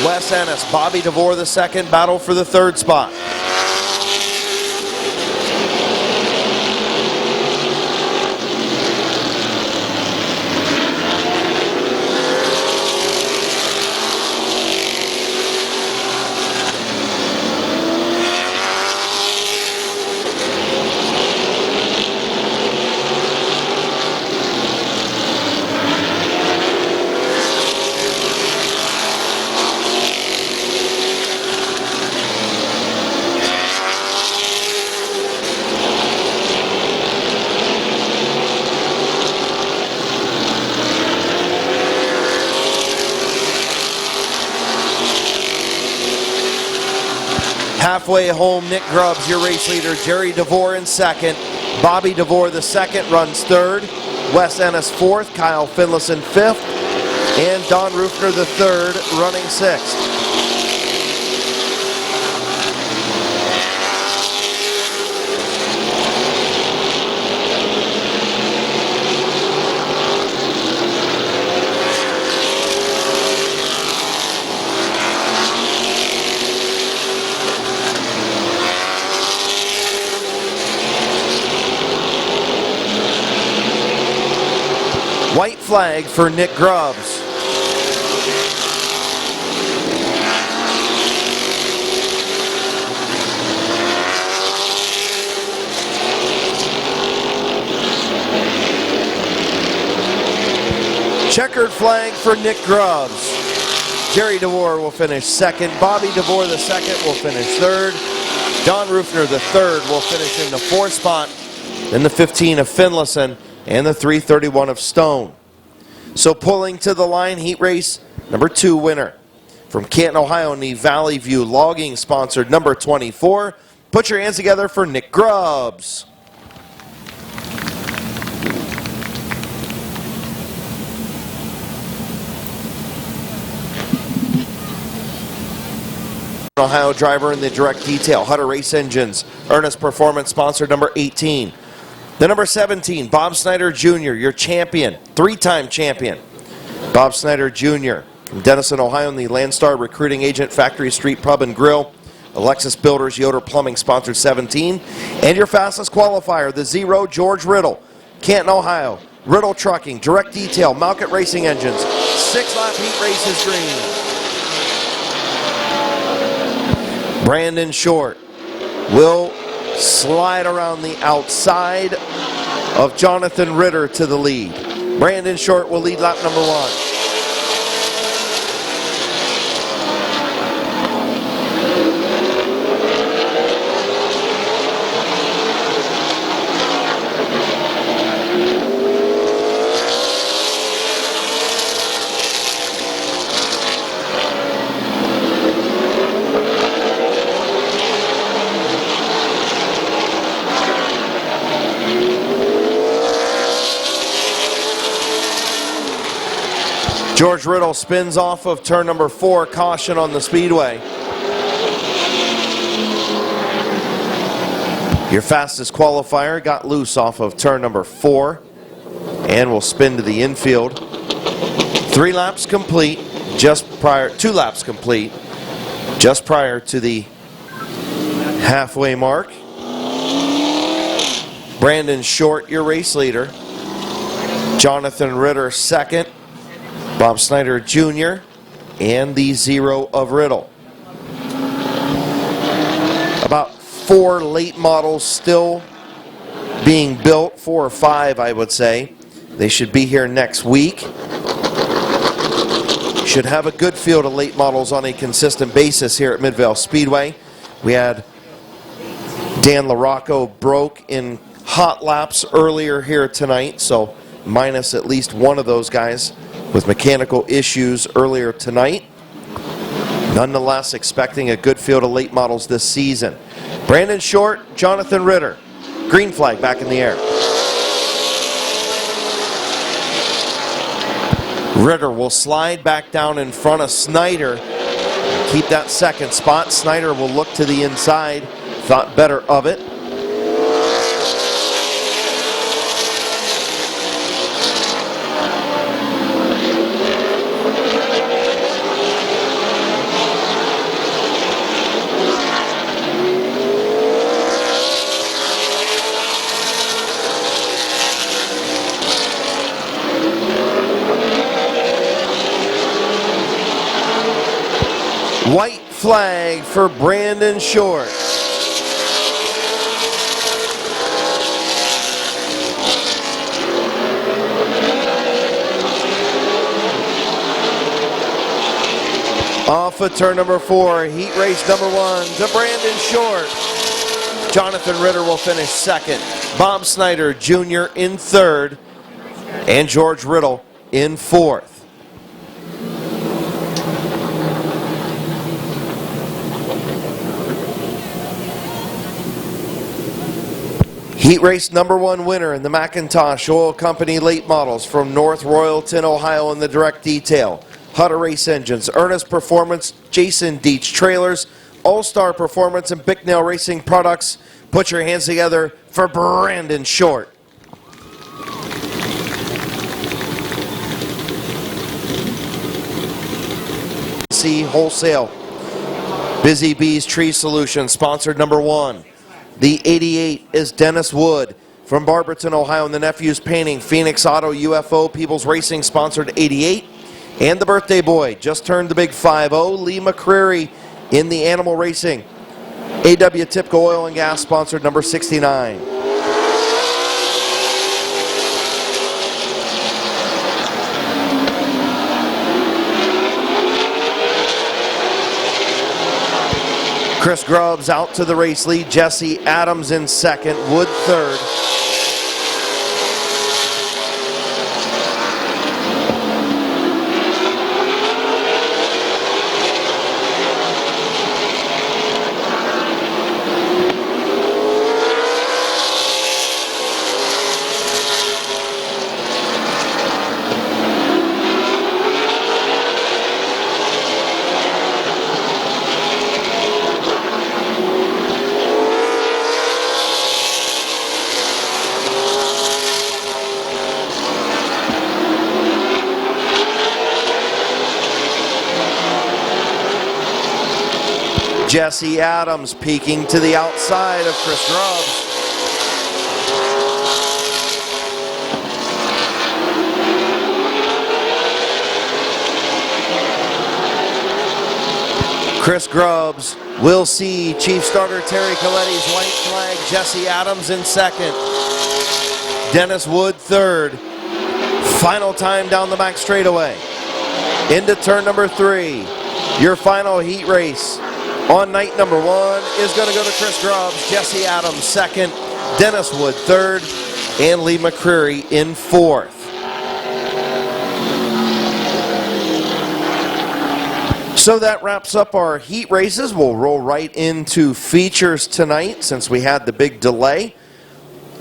Wes Ennis, Bobby DeVore the second, battle for the third spot. Halfway home, Nick Grubbs, your race leader. Jerry DeVore in second. Bobby DeVore the second, runs third. Wes Ennis fourth. Kyle Finlayson fifth. And Don Rufner the third, running sixth. White flag for Nick Grubbs. Checkered flag for Nick Grubbs. Jerry DeVore will finish second. Bobby DeVore the second will finish third. Don Rufner the third will finish in the fourth spot. Then the 15 of Finlayson and the 331 of Stone. So pulling to the line, heat race number 2 winner. From Canton, Ohio, in the Valley View Logging, sponsored number 24. Put your hands together for Nick Grubbs. Ohio driver in the direct detail, Hutter Race Engines, Ernest Performance, sponsored number 18. The number 17, Bob Snyder Jr., your champion, 3-time champion. Bob Snyder Jr. from Denison, Ohio, in the Landstar Recruiting Agent, Factory Street Pub and Grill, Alexis Builders, Yoder Plumbing, sponsored 17. And your fastest qualifier, the 0, George Riddle, Canton, Ohio, Riddle Trucking, Direct Detail, Malkett Racing Engines, 6-lap heat races green. Brandon Short will slide around the outside of Jonathan Ritter to the lead. Brandon Short will lead lap number 1. George Riddle spins off of turn number 4, caution on the speedway. Your fastest qualifier got loose off of turn number 4 and will spin to the infield. 3 laps complete, just prior, 2 laps complete, just prior to the halfway mark. Brandon Short, your race leader. Jonathan Ritter second. Bob Snyder Jr. and the 0 of Riddle. About 4 late models still being built, 4 or 5 I would say. They should be here next week. Should have a good field of late models on a consistent basis here at Midvale Speedway. We had Dan LaRocco broke in hot laps earlier here tonight, so minus at least one of those guys with mechanical issues earlier tonight. Nonetheless, expecting a good field of late models this season. Brandon Short, Jonathan Ritter. Green flag back in the air. Ritter will slide back down in front of Snyder. Keep that second spot. Snyder will look to the inside. Thought better of it. White flag for Brandon Short. Off of turn number 4, heat race number 1 to Brandon Short. Jonathan Ritter will finish second. Bob Snyder Jr. in third. And George Riddle in fourth. Heat race number 1 winner in the McIntosh Oil Company late models from North Royalton, Ohio in the direct detail. Hutter Race Engines, Ernest Performance, Jason Dietz Trailers, All-Star Performance and Bicknell Racing Products. Put your hands together for Brandon Short. C Wholesale, Busy Bees Tree Solutions, sponsored number 1. The 88 is Dennis Wood from Barberton, Ohio, and the Nephews Painting, Phoenix Auto, UFO, People's Racing, sponsored 88. And the birthday boy, just turned the big 5-0, Lee McCreary in the Animal Racing. AW Tipco Oil and Gas, sponsored number 69. Chris Grubbs out to the race lead. Jesse Adams in second. Wood third. Jesse Adams peeking to the outside of Chris Grubbs. Chris Grubbs will see Chief Starter Terry Coletti's white flag. Jesse Adams in second. Dennis Wood third. Final time down the back straightaway. Into turn number 3. Your final heat race on night number 1 is going to go to Chris Grubbs, Jesse Adams second, Dennis Wood third, and Lee McCreary in fourth. So that wraps up our heat races. We'll roll right into features tonight since we had the big delay.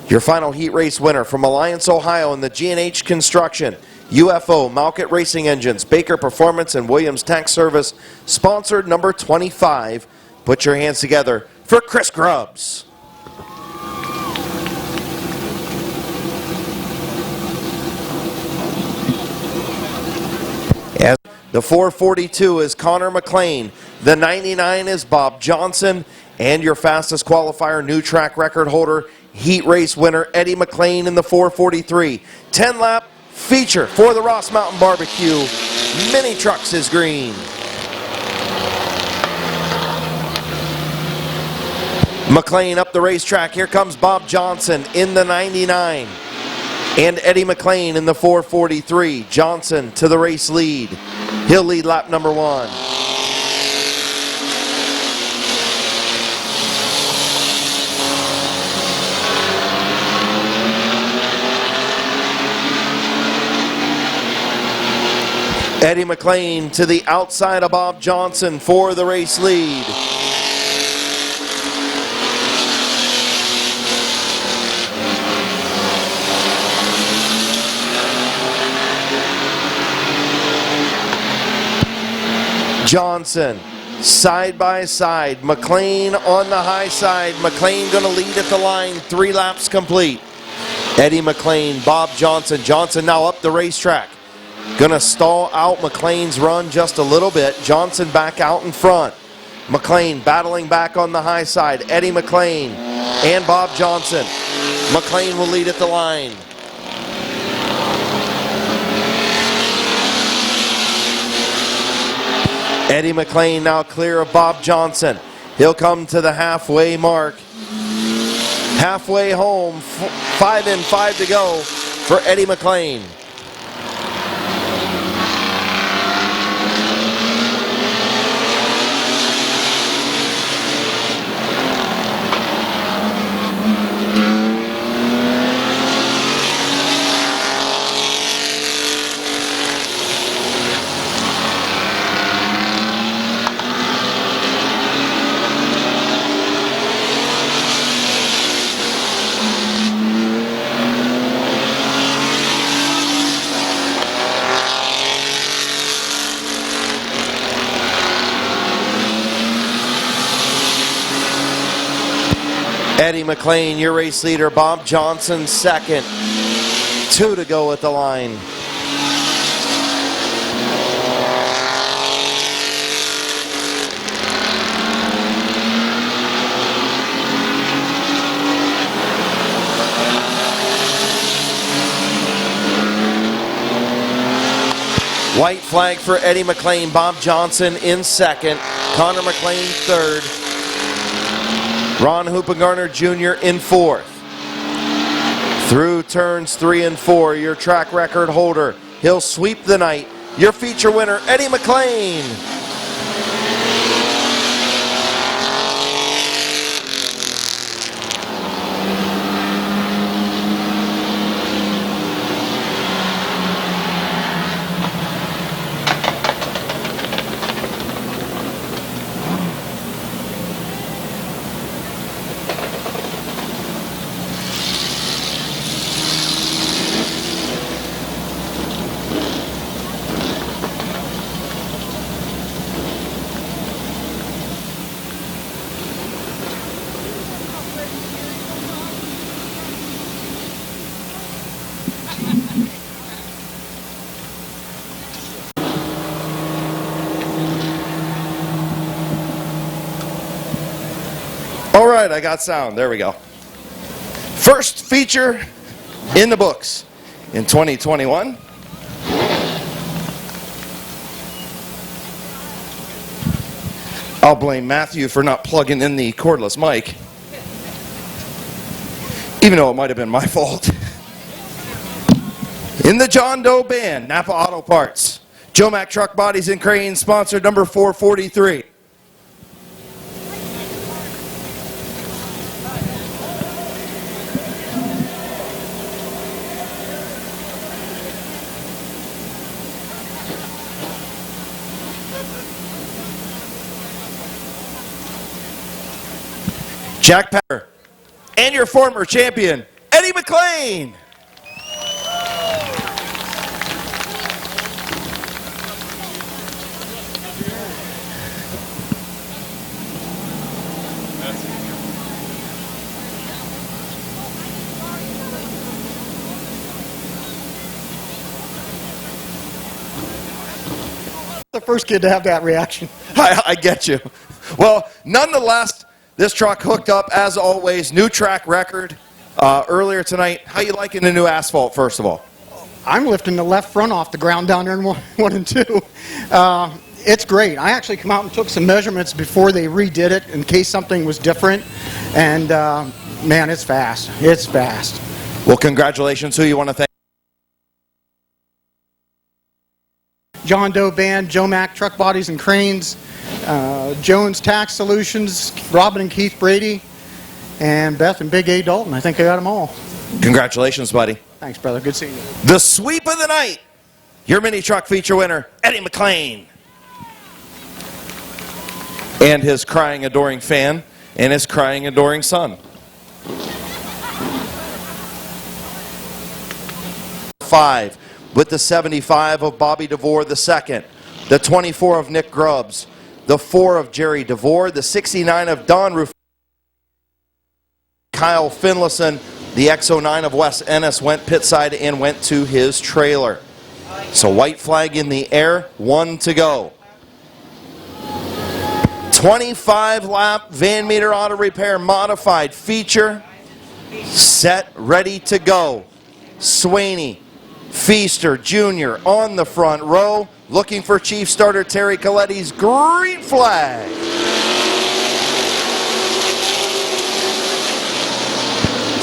Your final heat race winner from Alliance, Ohio in the G&H Construction, UFO, Malkett Racing Engines, Baker Performance, and Williams Tax Service, sponsored number 25. Put your hands together for Chris Grubbs. As the 442 is Connor McLean. The 99 is Bob Johnson. And your fastest qualifier, new track record holder, heat race winner, Eddie McLean in the 443. 10-lap feature for the Ross Mountain Barbecue. Mini Trucks is green. McLean up the racetrack. Here comes Bob Johnson in the 99. And Eddie McLean in the 443. Johnson to the race lead. He'll lead lap number 1. Eddie McLean to the outside of Bob Johnson for the race lead. Johnson side by side. McLean on the high side. McLean going to lead at the line. 3 laps complete. Eddie McLean, Bob Johnson. Johnson now up the racetrack. Going to stall out McLean's run just a little bit. Johnson back out in front. McLean battling back on the high side. Eddie McLean and Bob Johnson. McLean will lead at the line. Eddie McLean now clear of Bob Johnson. He'll come to the halfway mark. Halfway home, 5 and 5 to go for Eddie McLean. Eddie McLean, your race leader. Bob Johnson second. 2 to go at the line. White flag for Eddie McLean. Bob Johnson in second. Connor McLean third. Ron Hoopengarner Jr. in fourth. Through turns 3 and 4, your track record holder. He'll sweep the night. Your feature winner, Eddie McLean. All right, I got sound. There we go. First feature in the books in 2021. I'll blame Matthew for not plugging in the cordless mic, even though it might have been my fault. In the John Doe Band, Napa Auto Parts, Joe Mack Truck Bodies and Cranes, sponsored number 443. Jack Packer and your former champion, Eddie McLean. The first kid to have that reaction. I get you. Well, nonetheless, this truck hooked up, as always, new track record earlier tonight. How you liking the new asphalt, first of all? I'm lifting the left front off the ground down there in one and two. It's great. I actually come out and took some measurements before they redid it in case something was different. And, man, it's fast. It's fast. Well, congratulations. Who you want to thank? John Doe Band, Joe Mack Truck Bodies and Cranes, Jones Tax Solutions, Robin and Keith Brady, and Beth and Big A Dalton. I think I got them all. Congratulations, buddy. Thanks, brother. Good seeing you. The sweep of the night Your mini truck feature winner, Eddie McLean. And his crying, adoring fan, and his crying, adoring son. 5 with the 75 of Bobby DeVore II, the 24 of Nick Grubbs, the 4 of Jerry DeVore, the 69 of Don Roof, Kyle Finlayson, the X09 of Wes Ennis went pit side and went to his trailer. So white flag in the air, 1 to go. 25 lap Van Meter Auto Repair modified feature, set, ready to go. Swaney, Feaster Jr. on the front row, looking for Chief Starter Terry Coletti's green flag.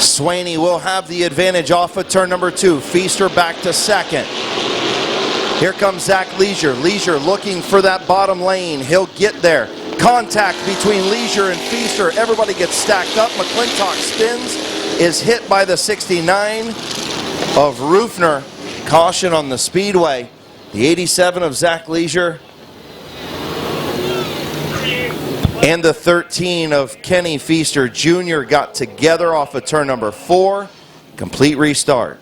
Swaney will have the advantage off of turn number 2. Feaster back to second. Here comes Zach Leisure. Leisure looking for that bottom lane. He'll get there. Contact between Leisure and Feaster. Everybody gets stacked up. McClintock spins, is hit by the 69 of Rufner. Caution on the speedway. The 87 of Zach Leisure and the 13 of Kenny Feaster Jr. got together off of turn number 4. Complete restart.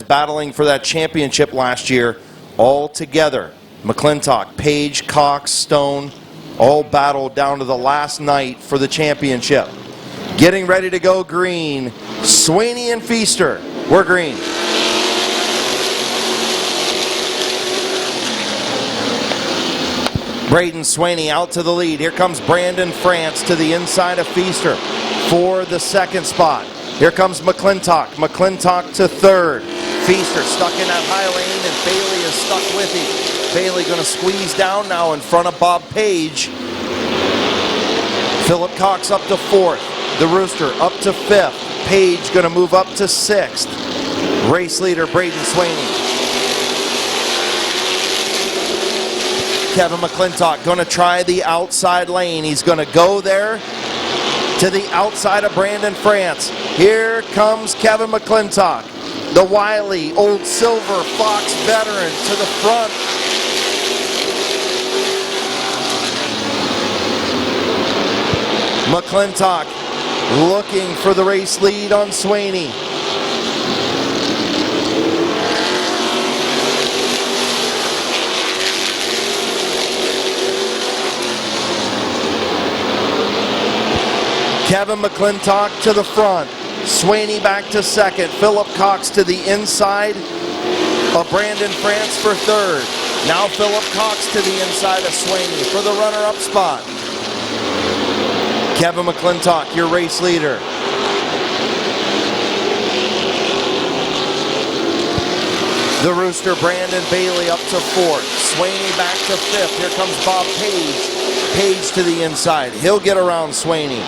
Battling for that championship last year all together. McClintock, Page, Cox, Stone all battled down to the last night for the championship. Getting ready to go green. Swaney and Feaster. We're green. Braden Swaney out to the lead. Here comes Brandon France to the inside of Feaster for the second spot. Here comes McClintock. McClintock to third. Feaster stuck in that high lane and Bailey is stuck with him. Bailey going to squeeze down now in front of Bob Page. Philip Cox up to fourth. The Rooster up to fifth. Page going to move up to sixth. Race leader Braden Swaney. Kevin McClintock going to try the outside lane. He's going to go there to the outside of Brandon France. Here comes Kevin McClintock, the wily old Silver Fox veteran, to the front. McClintock looking for the race lead on Swaney. Kevin McClintock to the front. Swaney back to second. Philip Cox to the inside of Brandon France for third. Now Philip Cox to the inside of Swaney for the runner-up spot. Kevin McClintock, your race leader. The Rooster, Brandon Bailey up to fourth. Swaney back to fifth. Here comes Bob Page. Page to the inside. He'll get around Swaney.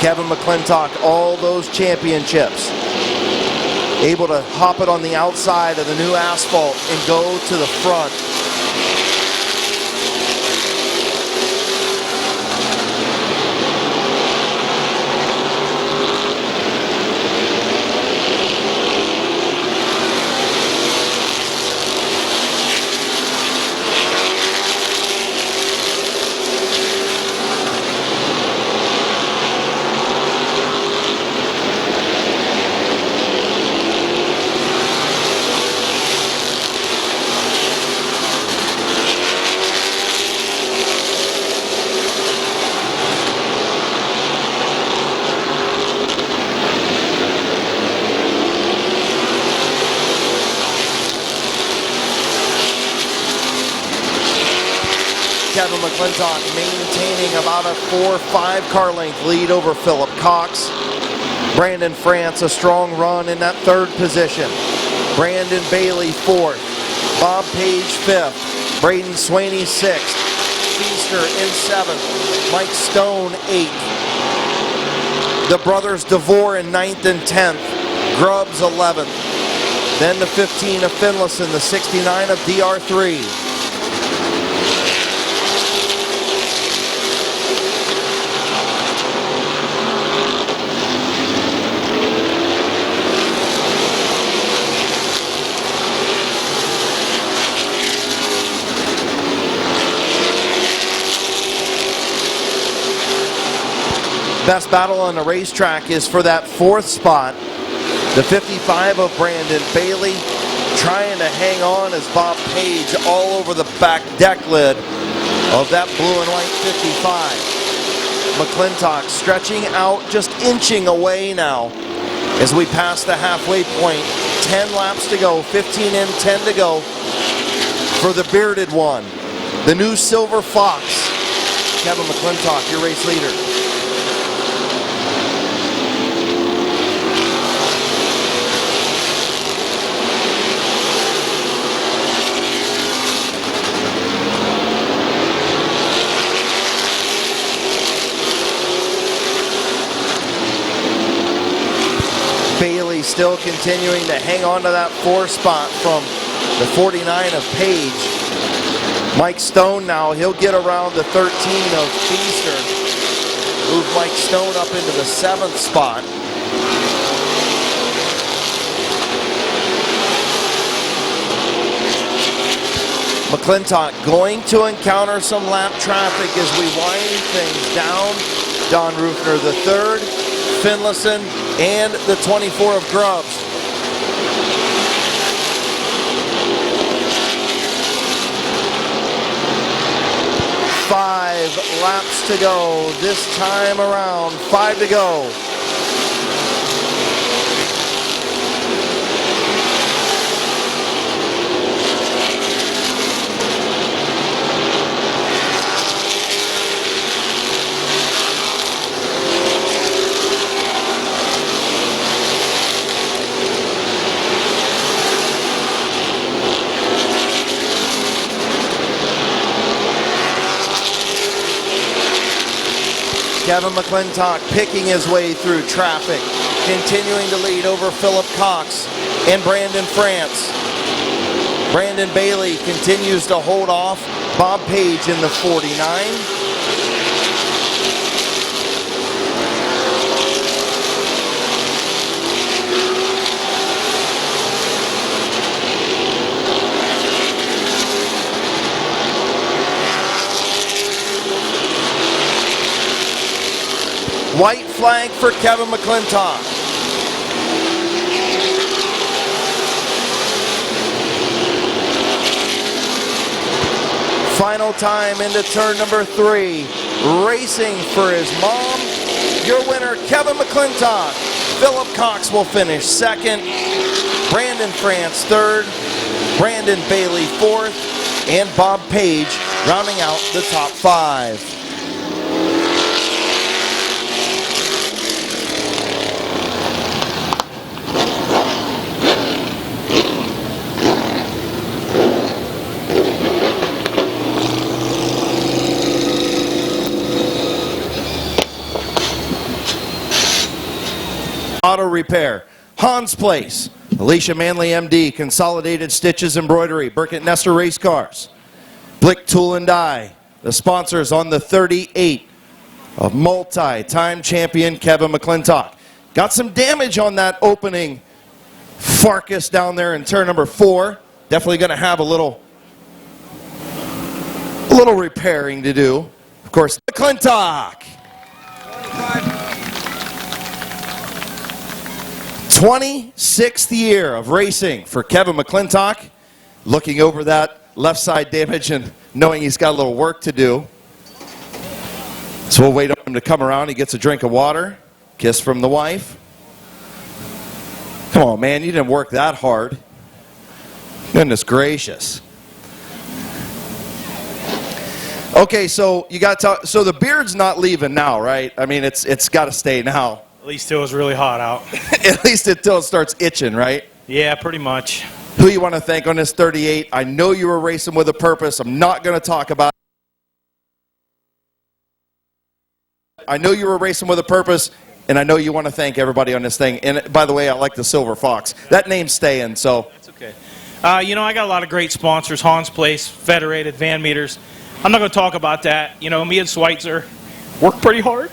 Kevin McClintock, all those championships. Able to hop it on the outside of the new asphalt and go to the front. Kevin McClintock maintaining about a 4-5 car length lead over Philip Cox. Brandon France, a strong run in that third position. Brandon Bailey fourth. Bob Page fifth. Braden Swaney sixth. Feaster in seventh. Mike Stone eighth. The brothers DeVore in ninth and 10th. Grubbs 11th. Then the 15 of Finlayson, the 69 of DR3. best battle on the racetrack is for that 4th spot. The 55 of Brandon Bailey trying to hang on as Bob Page all over the back deck lid of that blue and white 55. McClintock stretching out, just inching away now as we pass the halfway point. 10 laps to go, 15 in, 10 to go for the bearded one. The new Silver Fox. Kevin McClintock, your race leader. Bailey still continuing to hang on to that 4 spot from the 49 of Page. Mike Stone now, he'll get around the 13 of Feaster. Move Mike Stone up into the 7th spot. McClintock going to encounter some lap traffic as we wind things down. Don Rufner the 3rd, Finlayson, and the 24 of Grubbs. Five laps to go this time around. 5 to go. Kevin McClintock picking his way through traffic, continuing to lead over Philip Cox and Brandon France. Brandon Bailey continues to hold off Bob Page in the 49. White flag for Kevin McClintock. Final time into turn number 3. Racing for his mom. Your winner, Kevin McClintock. Philip Cox will finish 2nd. Brandon France 3rd. Brandon Bailey 4th. And Bob Page rounding out the top 5. Auto Repair, Hans Place, Alicia Manley MD, Consolidated Stitches Embroidery, Burkett Nestor Race Cars, Blick Tool and Die, the sponsors on the 38 of multi-time champion Kevin McClintock. Got some damage on that opening Farkas down there in turn number 4. Definitely going to have a little repairing to do. Of course, McClintock. 26th year of racing for Kevin McClintock. Looking over that left side damage and knowing he's got a little work to do. So we'll wait on him to come around. He gets a drink of water. Kiss from the wife. Come on, man, you didn't work that hard. Goodness gracious. Okay, so you got to. So the beard's not leaving now, right? I mean, it's got to stay now. At least till it's really hot out. At least until it starts itching, right? Yeah, pretty much. Who you want to thank on this 38? I know you were racing with a purpose. I'm not going to talk about it. I know you were racing with a purpose, and I know you want to thank everybody on this thing. And by the way, I like the Silver Fox. That name's staying, so. That's okay. You know, I got a lot of great sponsors. Hans Place, Federated, Van Meters. I'm not going to talk about that. You know, me and Schweitzer work pretty hard.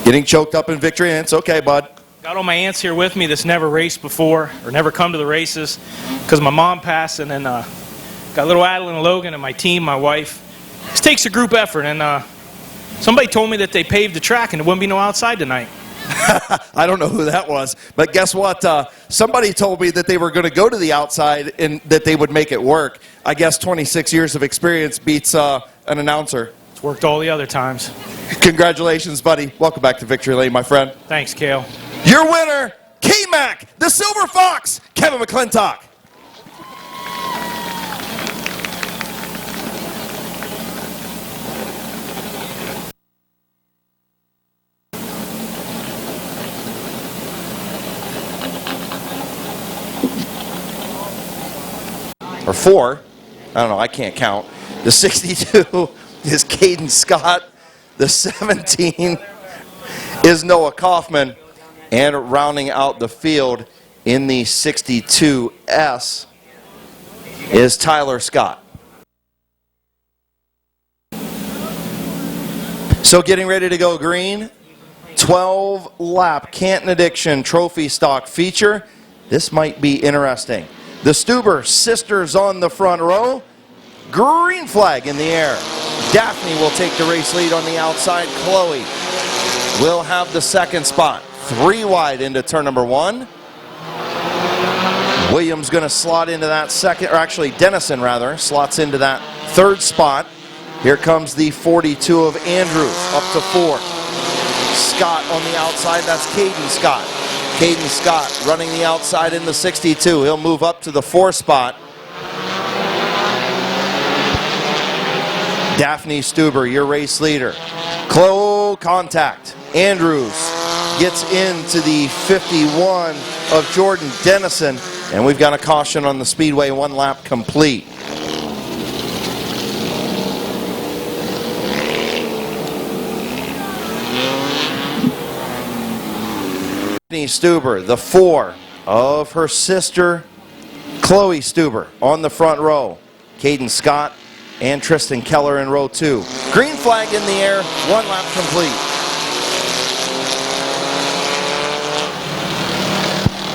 Getting choked up in victory, and it's okay, bud. Got all my aunts here with me that's never raced before or never come to the races because my mom passed, and then got little Adeline and Logan and my team, my wife. This takes a group effort, and Somebody told me that they paved the track and there wouldn't be no outside tonight. I don't know who that was, but guess what? Somebody told me that they were going to go to the outside and that they would make it work. I guess 26 years of experience beats an announcer. It's worked all the other times. Congratulations, buddy. Welcome back to Victory Lane, my friend. Thanks, Kale. Your winner, K-Mac, the Silver Fox, Kevin McClintock. Or 4. I don't know, I can't count. The 62 is Caden Scott. The 17 is Noah Kaufman. And rounding out the field in the 62S is Tyler Scott. So getting ready to go green, 12-lap Canton Addiction Trophy Stock feature. This might be interesting. The Stuber sisters on the front row. Green flag in the air. Daphne will take the race lead on the outside. Chloe will have the second spot. 3 wide into turn number 1. Williams going to slot into that second, or actually Dennison rather, slots into that third spot. Here comes the 42 of Andrews up to 4. Scott on the outside, that's Caden Scott. Caden Scott running the outside in the 62. He'll move up to the 4 spot. Daphne Stuber, your race leader. Close contact. Andrews gets into the 51 of Jordan Dennison. And we've got a caution on the speedway, 1 lap complete. Daphne Stuber, the 4 of her sister, Chloe Stuber, on the front row. Caden Scott and Tristan Keller in row 2. Green flag in the air, 1 lap complete.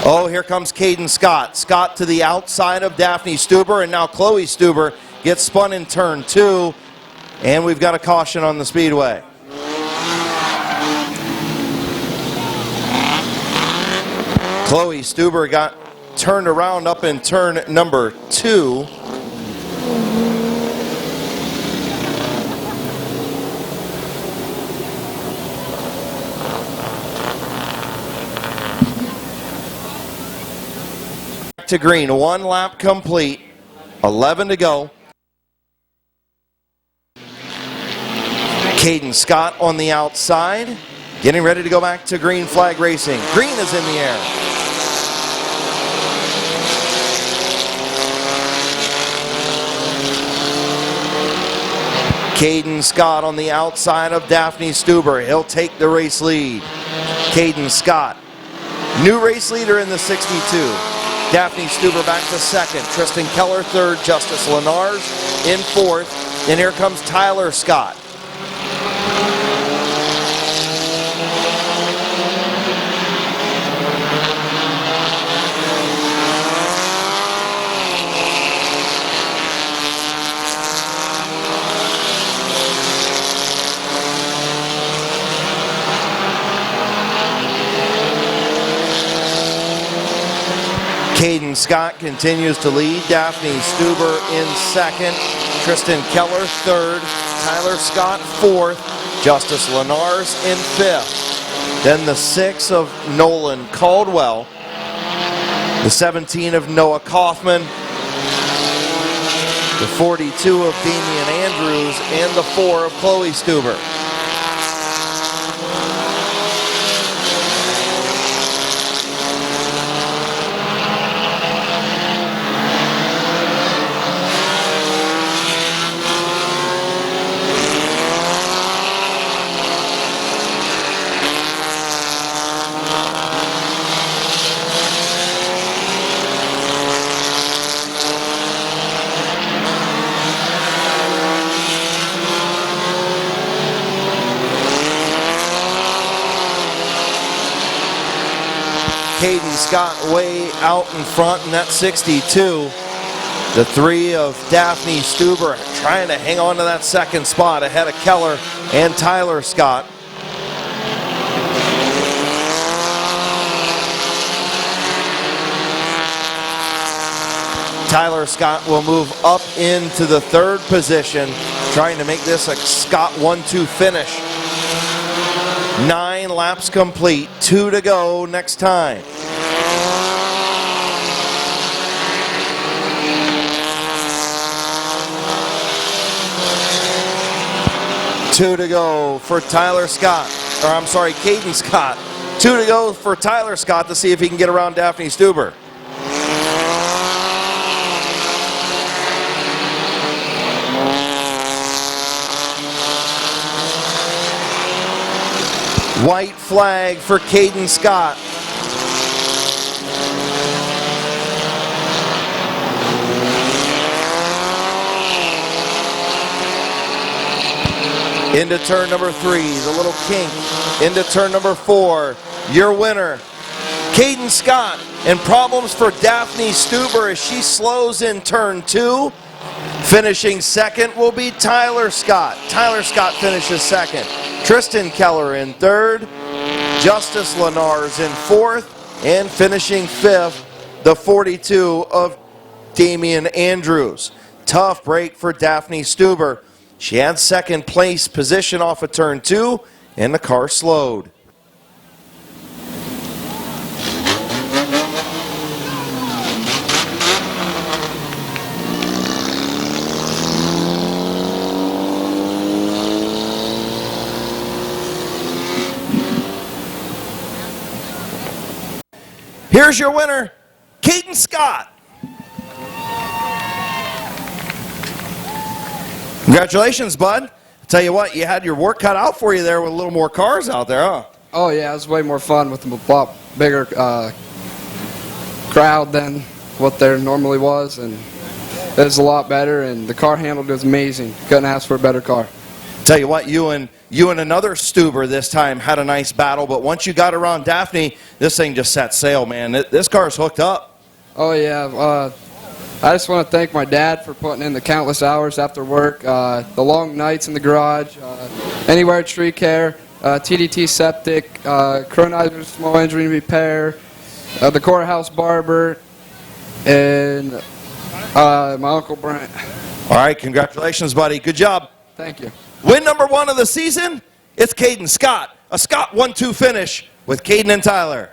Oh, here comes Caden Scott. Scott to the outside of Daphne Stuber, and now Chloe Stuber gets spun in turn 2, and we've got a caution on the speedway. Chloe Stuber got turned around up in turn number 2. To green, 1 lap complete, 11 to go. Caden Scott on the outside, getting ready to go back to green flag racing. Green is in the air. Caden Scott on the outside of Daphne Stuber. He'll take the race lead. Caden Scott, new race leader in the 62. Daphne Stuber back to 2nd. Tristan Keller 3rd. Justice Lenars in 4th. And here comes Tyler Scott. Caden Scott continues to lead. Daphne Stuber in 2nd. Tristan Keller 3rd. Tyler Scott 4th. Justice Lenars in 5th. Then the 6 of Nolan Caldwell. The 17 of Noah Kaufman. The 42 of Damian Andrews. And the 4 of Chloe Stuber. Caden Scott way out in front in that 62. The 3 of Daphne Stuber trying to hang on to that second spot ahead of Keller and Tyler Scott. Tyler Scott will move up into the 3rd position, trying to make this a Scott 1-2 finish. 9 laps complete, 2 to go next time. Two to go for Tyler Scott, or I'm sorry, Caden Scott. 2 to go for Tyler Scott to see if he can get around Daphne Stuber. White flag for Caden Scott. Into turn number 3, the little kink. Into turn number 4, your winner, Caden Scott. And problems for Daphne Stuber as she slows in turn 2. Finishing second will be Tyler Scott. Tyler Scott finishes second. Tristan Keller in 3rd. Justice Lenars in 4th. And finishing 5th, the 42 of Damian Andrews. Tough break for Daphne Stuber. She had 2nd place position off of turn 2, and the car slowed. Here's your winner, Caden Scott. Congratulations, bud. Tell you what, you had your work cut out for you there with a little more cars out there, huh? Oh, yeah, it was way more fun with a lot bigger crowd than what there normally was, and it was a lot better, and the car handled was amazing. Couldn't ask for a better car. Tell you what, you and another Stuber this time had a nice battle, but once you got around Daphne, this thing just set sail, man. This car's hooked up. Oh, yeah. I just want to thank my dad for putting in the countless hours after work, the long nights in the garage, Anywhere Tree Care, TDT Septic, Chronizer Small Injury Repair, the Courthouse Barber, and my Uncle Brent. All right, congratulations, buddy. Good job. Thank you. Win number 1 of the season, it's Caden Scott. A Scott 1-2 finish with Caden and Tyler.